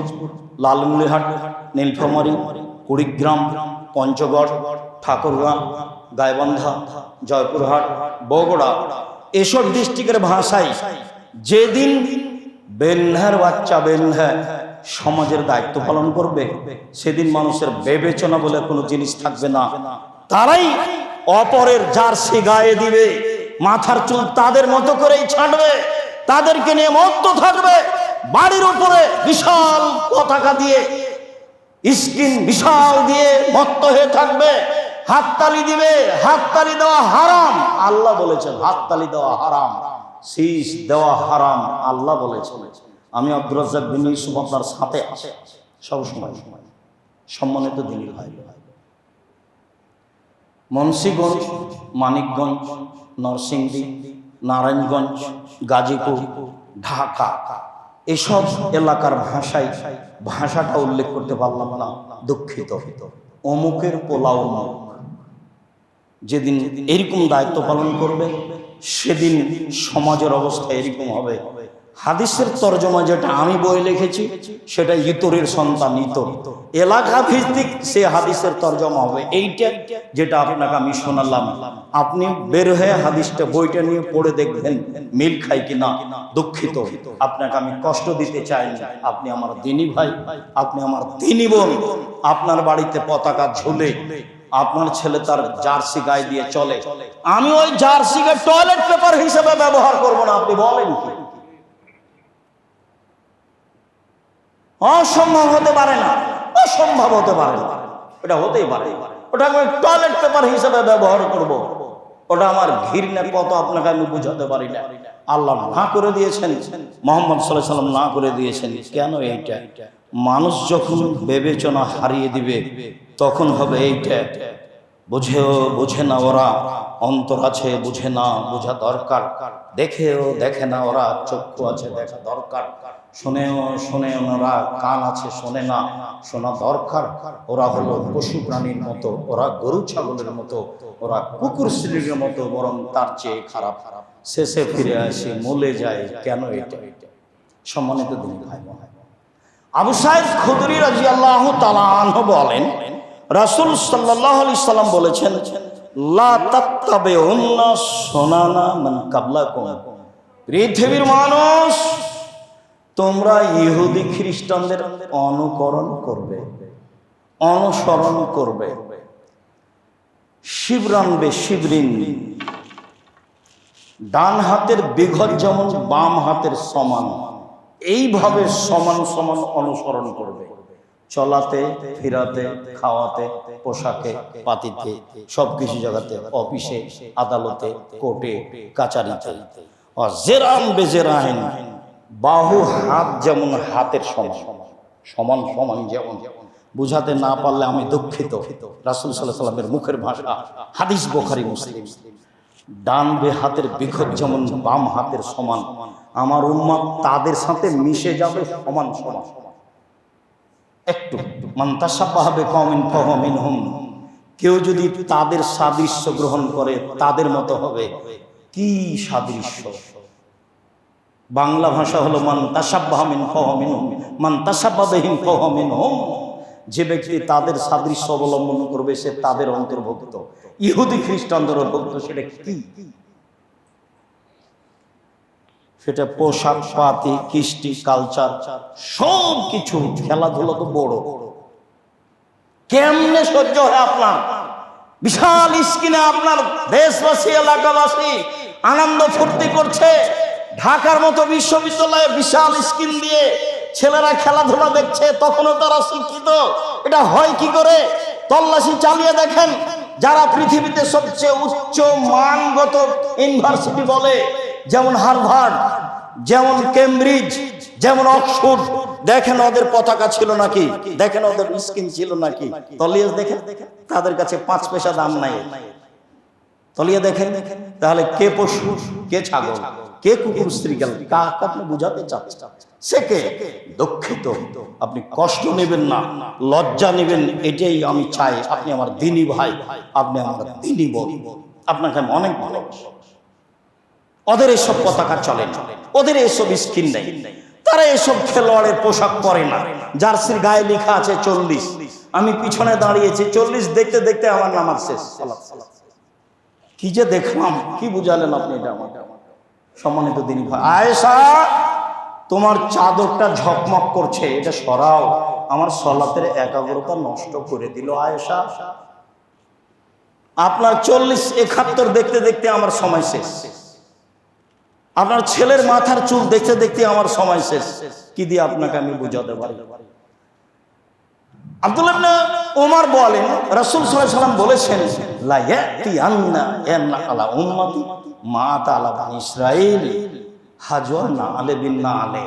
S1: লালমনিরহাট, নীলফামারী, কুড়িগ্রাম, পঞ্চগড়, ঠাকুরগাঁও, গাইবান্ধা, জয়পুরহাট, বগুড়া, এসব ডিস্ট্রিক্টের ভাষায় যেদিন বেনহার বাচ্চা বেনহা সমাজের দায়িত্ব পালন করবে, সেদিন মানুষের বিবেচনা বলে কোনো জিনিস থাকবে না। তারাই অপরের জার্সি গায়ে দিবে, মাথার চুল তাদের মতো করেই ছাঁটবে, তাদেরকে নিয়ে মত্ত থাকবে, বাড়ির উপরে বিশাল পতাকা দিয়ে স্ক্রিন বিশাল দিয়ে মত্ত হয়ে থাকবে, হাততালি দিবে। হাততালি দেওয়া হারাম, আল্লাহ বলেছেন হাততালি দেওয়া হারাম, শীষ দেওয়া হারাম, আল্লাহ বলেছেন। আমি আব্দুর রাজ্জাক বিন ইউসুফ আপনার সাথে আছে সবসময়। সম্মানিত দিনী ভাই, মুন্সিগঞ্জ, মানিকগঞ্জ, নরসিংদী, নারায়ণগঞ্জ, গাজীপুর, ঢাকা এসব এলাকার ভাষাটা উল্লেখ করতে পারলাম না, দুঃখিত। অমুকের পোলা অমুক, যেদিন এরকম দায়িত্ব পালন করবে সেদিন সমাজের অবস্থা এরকম হবে। হাদিসের তরজমা যেটা আমি বই লিখেছি সেটা ইতরের সন্তান ইতর, এলাকা ভিত্তিক সে হাদিসের তরজমা হবে এইটা যেটা আপনাকে আমি শোনালাম। আপনি বের হয়ে হাদিসটা বইটা নিয়ে পড়ে দেখবেন মিল খাই কিনা। দুঃখিত, আপনাকে আমি কষ্ট দিতে চাই না। আপনি আমার দিনী ভাই, আপনি আমার দিনী বোন। আপনার বাড়িতে পতাকা ঝুলে আপনার ছেলে তার জার্সি গায়ে দিয়ে চলে, আমি ওই জার্সিকে টয়লেট পেপার হিসেবে ব্যবহার করব না। আপনি বলেন কি? অসম্ভব হতে পারে না, অসম্ভব হতে পারে না, এটা হতেই পারে। ওটা আমি টয়লেট পেপার হিসেবে ব্যবহার করব, ওটা আমার ঘৃণা কত আপনাকে আমি বুঝাতে পারি না। আল্লাহ না করে দিয়েছেন, মুহাম্মদ সাল্লাল্লাহু আলাইহি ওয়াসাল্লাম না করে দিয়েছেন। কেন? এইটা মানুষ যখন বিবেচনা হারিয়ে দিবে তখন হবে এইটা। বুঝে না ওরা, অন্তর আছে বুঝে না, বোঝা দরকার। দেখেও দেখে না ওরা, চক্ষু আছে দেখা দরকার। শোনেও ওরা, কান আছে শোনে না, শোনা দরকার। ওরা হলো পশু প্রাণীর মতো, ওরা গরু ছাগলের মতো, ওরা কুকুর শ্রেণীর মতো, বরং তার চেয়ে খারাপ। শেষে ফিরে আসে মলে যায়। কেন? এটা সম্মানিত দিনী ভাই, আবু সাঈদ খুদরি রাদিয়াল্লাহু তাআলা আনহু বলেন, রাসূল সাল্লাল্লাহু আলাইহি সাল্লাম বলেছেন, লা তাত্তাবিউন্না সুনানা মান কাবলাকুম। পৃথিবীর মানুষ, তোমরা ইহুদি খ্রিস্টানদের অনুকরণ করবে, অনুসরণ করবে। শিবরান বে শিবরিন, ডান হাতের বিঘত যেমন বাম হাতের সমান, এইভাবে সমান সমান অনুসরণ করবে। চলাতে, ফিরাতে, খাওয়াতে, পোশাকে, পাতিতে, সবকিছু জায়গাতে, অফিসে, আদালতে, কোর্টে, কাচারিতে। জেরাম বেজেরাহিন, বাহু হাত যেমন হাতের সমান, সমান সমান যেমন। বুঝাতে না পারলে আমি দুঃখিত। রাসূল সাল্লাল্লাহু আলাইহি ওয়াসাল্লামের মুখের ভাষা, হাদিস বুখারী মুসলিম। ডান বে হাতের বিঘত যেমন বাম হাতের সমান, আমার উম্মত তাদের সাথে মিশে যাবে সমান সমান। একটু মান তাশাব্বাহা বিকওমিন ফাহুয়া মিনহুম, কেউ যদি তাদের সাদৃশ্য গ্রহণ করে তাদের মতো হবে। কি সাদৃশ্য? বাংলা ভাষা হলো মান তাশাব্বাহা মিন ফাহুয়া মিনহুম, মান তাশাব্বাহা বিহিম ফাহুয়া মিনহুম। যে ব্যক্তি তাদের সাদৃশ্য অবলম্বন করবে সে তাদের অন্তর্ভুক্ত। ইহুদি খ্রিস্টানদের অন্তর্ভুক্ত। সেটা কি? সেটা পোশাক পাতি, কৃষ্টি, কালচার, সব কিছু। খেলাধুলা তো বড়। কেমনে সহ্য হয় আপনার? বিশাল স্ক্রিনে আপনার দেশবাসী, এলাকাবাসী আনন্দ ফুর্তি করছে। ঢাকার মতো বিশ্ববিদ্যালয়ে বিশাল স্ক্রিন দিয়ে ছেলেরা খেলাধুলা দেখছে, তখনও তারা শিক্ষিত। এটা হয় কি করে? তল্লাশি চালিয়ে দেখেন। যারা পৃথিবীতে সবচেয়ে উচ্চ মানগত ইউনিভার্সিটি বলে, যেমন হার্ভার্ড, যেমন কেমব্রিজ, যেমন অক্সফোর্ড, দেখেন ওদের পতাকা ছিল নাকি, দেখেন ওদের স্ক্রিন ছিল নাকি। তলিয়ে দেখেন, তাদের কাছে 5 পয়সা দাম নাই। তলিয়ে দেখেন। তাহলে কে পশু, কে ছাগল, কে কুকুর শ্রীগাল, কাকে আপনি বুঝাতে চাচ্ছেন? সে কে? দুঃখিত, আপনি কষ্ট নেবেন না, লজ্জা নেবেন। এটাই আমি চাই। আপনি আমার দিনী ভাই, আপনি আমার দিনী বোন, আপনাকে আমি অনেক ভালোবাসি। ওদের এসব পতাকা চলে না, ওদের এসব স্কিন নেই, তারা এসব খেলোয়াড়ের পোশাক পরে না। জার্সির গায়ে লেখা আছে 40, আমি পিছনে দাঁড়িয়েছি 40 দেখতে দেখতে আমার নামাজ শেষ। কি যে দেখলাম, কি বুঝালেন আপনি এটা আমাকে? সম্মানিত দিনী ভাই, আয়েশা তোমার চাদরটা ঝকমক করছে, এটা সরাও, আমার সলাতের একাগ্রতা নষ্ট করে দিল আয়েশা। আপনার 40-71 দেখতে দেখতে আমার সময় শেষ, আপনার ছেলের মাথার চুল দেখতে দেখতে আমার সময় শেষ। কি দিয়ে আপনাকে আমি বুঝাতে পারি? আব্দুল্লাহ ইবনে ওমর বলেন, রাসূল সাল্লাল্লাহু আলাইহি ওয়াসাল্লাম বলেছেন, লা ইয়াতিয়ান্না আলা উম্মতি মা তাআলা বানি ইসরাঈল হাজওয়ানা আলে বিন্না আলে।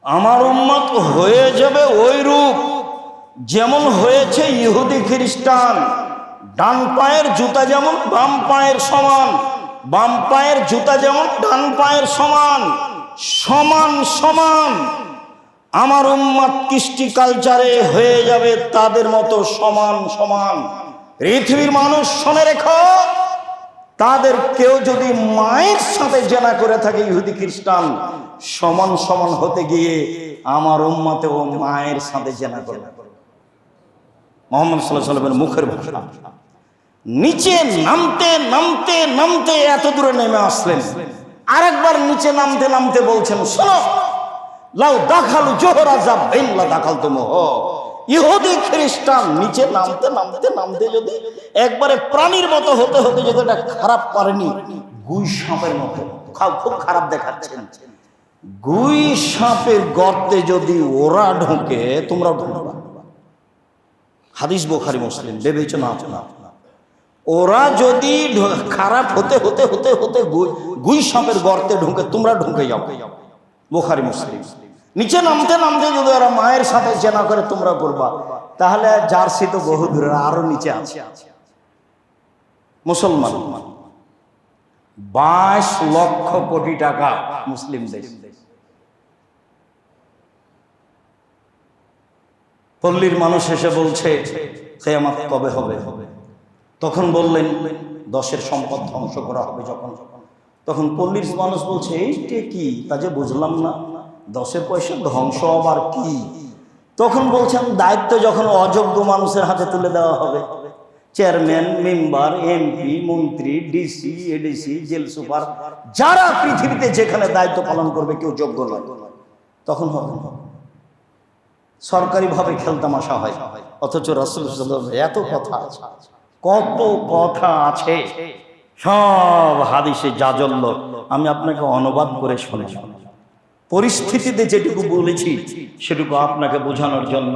S1: আমার উম্মত হয়ে যাবে ওই রূপ যেমন হয়েছে ইহুদি খ্রিস্টান। ডান পায়ের জুতা যেমন বাম পায়ের সমান, বাম পায়ের জুতা যেমন ডান পায়ের সমান, সমান সমান আমার উম্মত কৃষ্টি কালচারে হয়ে যাবে তাদের মতো সমান সমান। পৃথিবীর মানুষ শুনে রেখো, তাদের কেউ যদি মায়ের সাথে জেনা করে থাকে ইহুদি খ্রিস্টান, সমান সমান হতে গিয়ে আমার উম্মতে ও মায়ের সাথে জেনা করে। মুহাম্মদ সাল্লাল্লাহু আলাইহি ওয়াসাল্লামের মুখের ভাষা। নিচে নামতে নামতে নামতে এত দূরে নেমে আসলেন, আরেকবার নিচে নামতে নামতে বলছেন, শোনো, লাউ দাখালু জোহরা যাবেন লা দাখালতুমুহ। ইহুদি খ্রিস্টান নিচে নামতে নামতে নামতে যদি একবারে প্রাণীর মতো হতে হতে যদি এটা খারাপ পারেনি, গুই সাপের মতো খুব খারাপ দেখাচ্ছেন, গুই সাপের গর্তে যদি ওরা ঢোকে তোমরা ঢুকবা। হাদিস বুখারী মুসলিম, বিবেচনা আছে না? ওরা যদি খারাপ হতে হতে হতে হতে গুই সাপের গর্তে ঢুকে তোমরা ঢুকে যাও। বুখারী মুসলিম। নিচে নামতে নামতে যদি ওরা মায়ের সাথে জেনা করে তোমরা করবা, তাহলে জার্সি তো বহু দূরে, আরো নিচে আছে। মুসলমান 22 লক্ষ কোটি টাকা মুসলিম দেশ। পল্লীর মানুষ এসে বলছে কিয়ামত কবে হবে? তখন বললেন 10-এর সম্পদ ধ্বংস করা হবে যখন। তখন পল্লীর মানুষ বলছে, এইটা কি, তা যে বুঝলাম না, 10-এর পয়সা ধ্বংস আবার কি? তখন বলছেন, দায়িত্ব যখন অযোগ্য মানুষের হাতে তুলে দেওয়া হবে, চেয়ারম্যান, মেম্বার, এমপি, মন্ত্রী, ডিসি, এডিসি, জেল সুপার, যারা পৃথিবীতে যেখানে দায়িত্ব পালন করবে কেউ যোগ্য নয়, তখন হবে। সরকারি ভাবে খেলতামাশা হয়, অথচ রাসূল সাল্লাল্লাহু আলাইহি ওয়াসাল্লাম এত কথা আছে, কত কথা আছে, সব হাদিসে জাজল্য। আমি আপনাকে অনুবাদ করে শোনাই, পরিস্থিতিতে যেটুকু বলেছি সেটুকু আপনাকে বোঝানোর জন্য।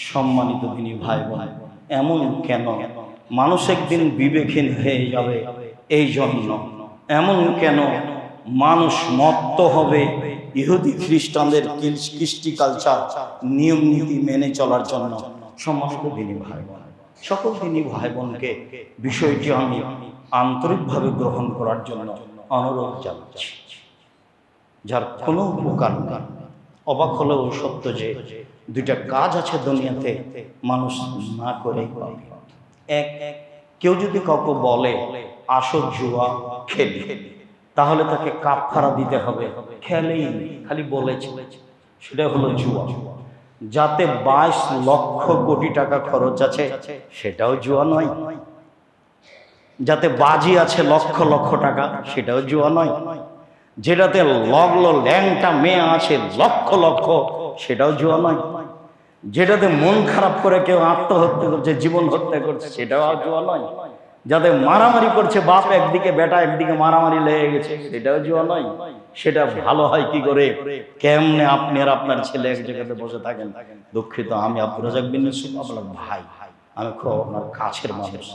S1: সম্মানিত দিনী ভাই বোন, এমন কেন মানুষ একদিন বিবেকহীন হয়ে যাবে এই জন্য? এমন কেন মানুষ মত্ত হবে ইহুদি খ্রিস্টানদের কৃষ্টি কালচার, নিয়ম নীতি মেনে চলার জন্য? সম্মানিত দিনী ভাই বোন, সকল দিনী ভাই বোনকে বিষয়টি আমি আন্তরিকভাবে গ্রহণ করার জন্য অনুরোধ জানাচ্ছি। যার কোনো উপকার নেই, অবাক হলেও সত্য যে দুইটা কাজ আছে দুনিয়াতে মানুষ না করে। এক, কেউ যদি কাউকে বলে আসো জুয়া খেলি, তাহলে তাকে কাফারা দিতে হবে। খেলেই খালি বলেছে, সেটা হলো জুয়া। যাতে 22 লক্ষ কোটি টাকা খরচ আছে, সেটাও জুয়া নয়। যাতে বাজি আছে লক্ষ লক্ষ টাকা, সেটাও জুয়া নয়। যেটাতে লগলো ল্যাংটা মেয়ে আছে লক্ষ লক্ষ, সেটাও জুয়া নয়। যেটাতে মন খারাপ করে কেউ আত্মহত্যা করছে, জীবন হত্যা করছে, সেটাও জুয়া নয়। যাতে মারামারি করছে, বাপ একদিকে বেটা একদিকে মারামারি লেগে গেছে, সেটাও জুয়া নয়। সেটা ভালো হয় কি করে? কেমনে আপনি আর আপনার ছেলে এক জায়গাতে বসে থাকেন, দুঃখিত আমি আব্দুর রাজ্জাক বিন ইউসুফ আপনার ভাই, আমি খুব আপনার কাছের মানুষ,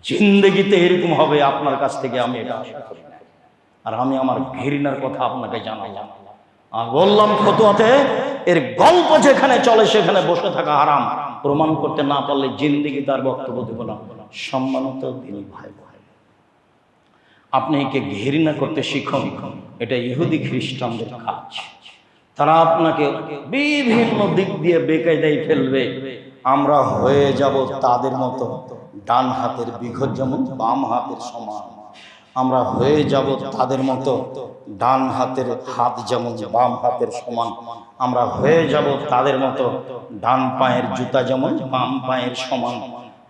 S1: জিন্দেগিতে এরকম হবে আপনার কাছ থেকে আমি এটা আশা করি না। আর আমি আমার ঘৃণার কথা আপনাকে জানালাম। আর বললাম ফতোয়াতে এর গল্প যেখানে চলে সেখানে বসে থাকা হারাম। প্রমাণ করতে না পারলে জিন্দেগি তার বক্তব্য দেব না। সম্মানিত দিনী ভাই ভাই, আপনি একে ঘৃণা করতে শিখুন। এটা ইহুদি খ্রিস্টানদের কাজ। তারা আপনাকে বিভিন্ন দিক দিয়ে বেকায়দায় ফেলবে। আমরা হয়ে যাব তাদের মতো, ডান হাতের বিঘত যেমন বাম হাতের সমান। আমরা হয়ে যাব তাদের মতো, ডান হাতের হাত যেমন বাম হাতের সমান। আমরা হয়ে যাব তাদের মতো, ডান পায়ের জুতা যেমন বাম পায়ের সমান।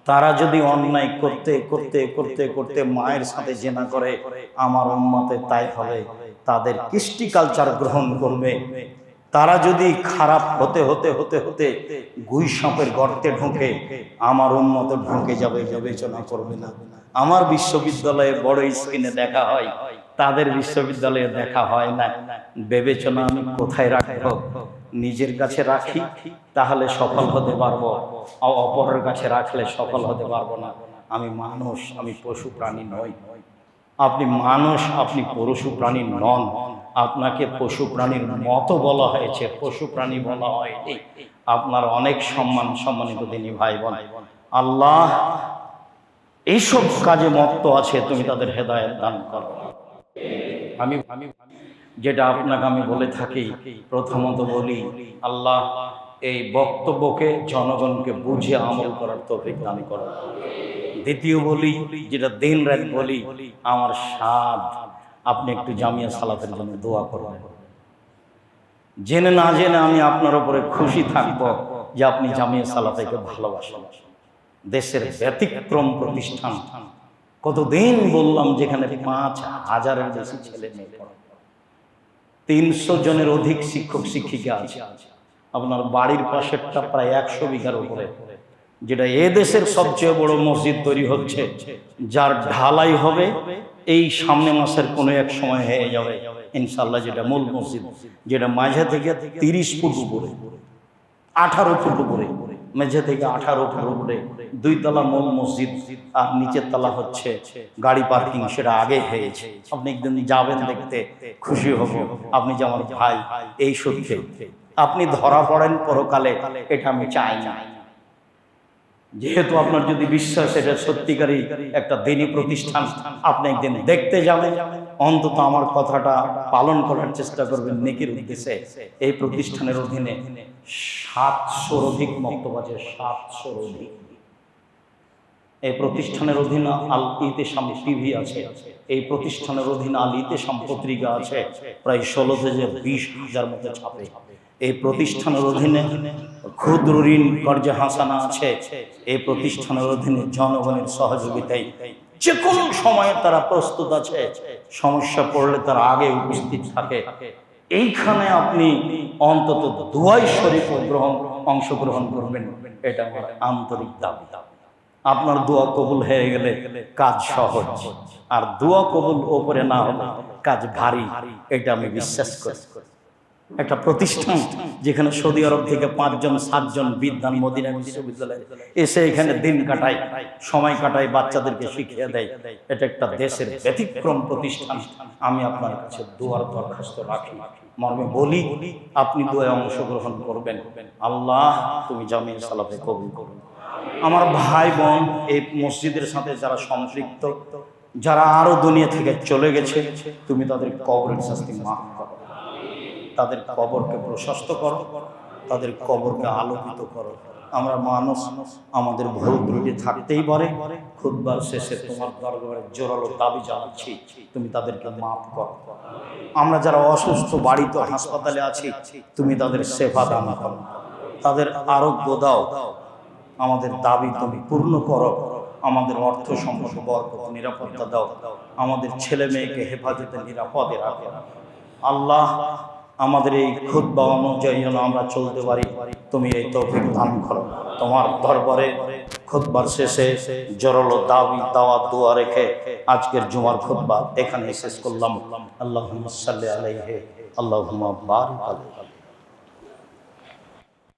S1: তারা যদি অন্যায় করতে করতে করতে করতে মায়ের সাথে জেনা করে, আমার উম্মতে তাই হবে। তাদের কৃষ্টি কালচার গ্রহণ করবে। তারা যদি খারাপ হতে হতে হতে হতে গুই সাপের গর্তে ঢোকে, আমার উম্মত ঢোকে যাবে, বিবেচনা করবে না। আমার বিশ্ববিদ্যালয়ে বড় স্ক্রিনে দেখা হয়, তাদের বিশ্ববিদ্যালয়ে দেখা হয় না। বিবেচনা আমি কোথায় রাখবো? নিজের কাছে রাখি, তাহলে সফল হতে পারবো, অপরের কাছে রাখলে সফল হতে পারবো না। আমি মানুষ, আমি পশু প্রাণী নই। আপনি মানুষ, আপনি পশু প্রাণী নন। আপনাকে পশু প্রাণীর মতো বলা হয়েছে, পশু প্রাণী বলা হয়নি। আপনার অনেক সম্মানিত দিনী ভাই বোন, আল্লাহ এইসব কাজে মত্ত আছে, তুমি তাদের হেদায়েত দান করো। আমি যেটা আপনাকে আমি বলে থাকি, প্রথমত বলি, আল্লাহ এই বক্তব্যকে জনগণকে বুঝে আমল করার তৌফিক দান করো। দ্বিতীয় বলি, যেটা দিন রাত বলি, আমার সাধ আপনি একটু জামিয়া সালাতের জন্য দোয়া করবেন। জেনে না জেনে আমি আপনার উপরে খুশি থাকবো যে আপনি জামিয়া সালাতকে ভালোবাসেন। দেশের ব্যতিক্রম প্রতিষ্ঠান, কতদিন বললাম, যেখানে 5,000-এর বেশি ছেলে মেয়ে পড়ে, 300 জনের অধিক শিক্ষক শিক্ষিকা আছে। আপনার বাড়ির পাশেরটা প্রায় 100 বিঘার উপরে, যেটা এ দেশের সবচেয়ে বড় মসজিদ তৈরি হচ্ছে, যার ঢালাই হবে এই সামনে মাসের কোনো এক সময় হয়ে যাবে ইনশাআল্লাহ। যেটা মূল মসজিদ, যেটা মাঝে থেকে 30 ফুট উপরে, 18 ফুট উপরে, মেঝে থেকে 18 ফুট উপরে, 2 তলা মূল মসজিদ, আর নিচের তলা হচ্ছে গাড়ি পার্কিং। সেটা আগে হয়েছে, আপনি একদিন যাবেন, দেখতে খুশি হব। আপনি যে আমার ভাই, এই সত্যি আপনি ধরা পড়েন পরকালে, এটা আমি চাই না। যেহেতু আপনার যদি বিশ্বাস এটা সত্যিকারই একটা দিনী প্রতিষ্ঠান, আপনি একদিন দেখতে যাবেন, অন্তত আমার কথাটা পালন করার চেষ্টা করবেন নেকির উদ্দেশ্যে। এই প্রতিষ্ঠানের অধীনে 700-র অধিক মক্তব আছে, 700-র অধিক। এই প্রতিষ্ঠানের অধীনে আল ইতেশাম টিভি আছে, এই প্রতিষ্ঠানের অধীনে আল ইতেশাম পত্রিকা আছে, প্রায় 16 থেকে 20,000 মতো ছাপে। এই প্রতিষ্ঠানের অধীনে ক্ষুদ্র ঋণ কর্জে হাসানা আছে। এই প্রতিষ্ঠানের অধীনে জনগণের সহযোগিতায় যে কোনো সময়ে তারা প্রস্তুত আছে, সমস্যা পড়লে তারা আগে উপস্থিত থাকে। এইখানে আপনি অন্তত দুয়াই শরীফ অংশগ্রহণ করবেন, এটা আমার আন্তরিক দাবি। আপনার দোয়া কবুল হয়ে গেলে কাজ সহজ, আর দোয়া কবুল ওপরে না হলে কাজ ভারী, এটা আমি বিশ্বাস করি। একটা প্রতিষ্ঠান যেখানে সৌদি আরব থেকে 5-7 বিদ্বান মদিনা বিশ্ববিদ্যালয়ে এসে এখানে দিন কাটায়, সময় কাটায়, বাচ্চাদেরকে শিখিয়ে দেয়, এটা একটা দেশের ব্যতিক্রম প্রতিষ্ঠান। আমি আপনার কাছে দোয়ার দরখাস্ত রাখি, মর্মে বলি, আপনি দোয়ায় অংশগ্রহণ করবেন। আল্লাহ তুমি জামিয়া সালাতে কবুল করুন। আমার ভাই বোন এই মসজিদের সাথে যারা সম্পৃক্ত, যারা আরো দুনিয়া থেকে চলে গেছে, তুমি তাদের কবরের শাস্তি মাফ করো, তাদের কবরকে প্রশস্ত করো, তাদের কবরকে আলোকিত করো। আমরা মানুষ, আমাদের ভুল ত্রুটি থাকতেই পারে। খুতবার শেষে তোমার দরবারে জোরালো দাবি জানাচ্ছি, তুমি তাদেরকে মাফ করো। আমরা যারা অসুস্থ, বাড়িতে হাসপাতালে আছি, তুমি তাদের সেবা দান করো, তাদের আরোগ্য দাও। আমাদের দাবি তুমি পূর্ণ করো। আমাদের অর্থ সম্পদ বরকত নিরাপত্তা দাও। আমাদের ছেলে মেয়েকে হেফাজতে নিরাপদে রাখো। আল্লাহ আমাদের এই খুতবা অনুযায়ী যেন আমরা চলতে পারি, তুমি এই তৌফিক দান করো। তোমার দরবারে খুতবার শেষে জোরালো দাবি দাওয়াত দোয়া রেখে আজকের জুমার খুতবা এখানে শেষ করলাম। আল্লাহুম্মা সাল্লি আলাইহি, আল্লাহুম্মা বারিক আলাইহি।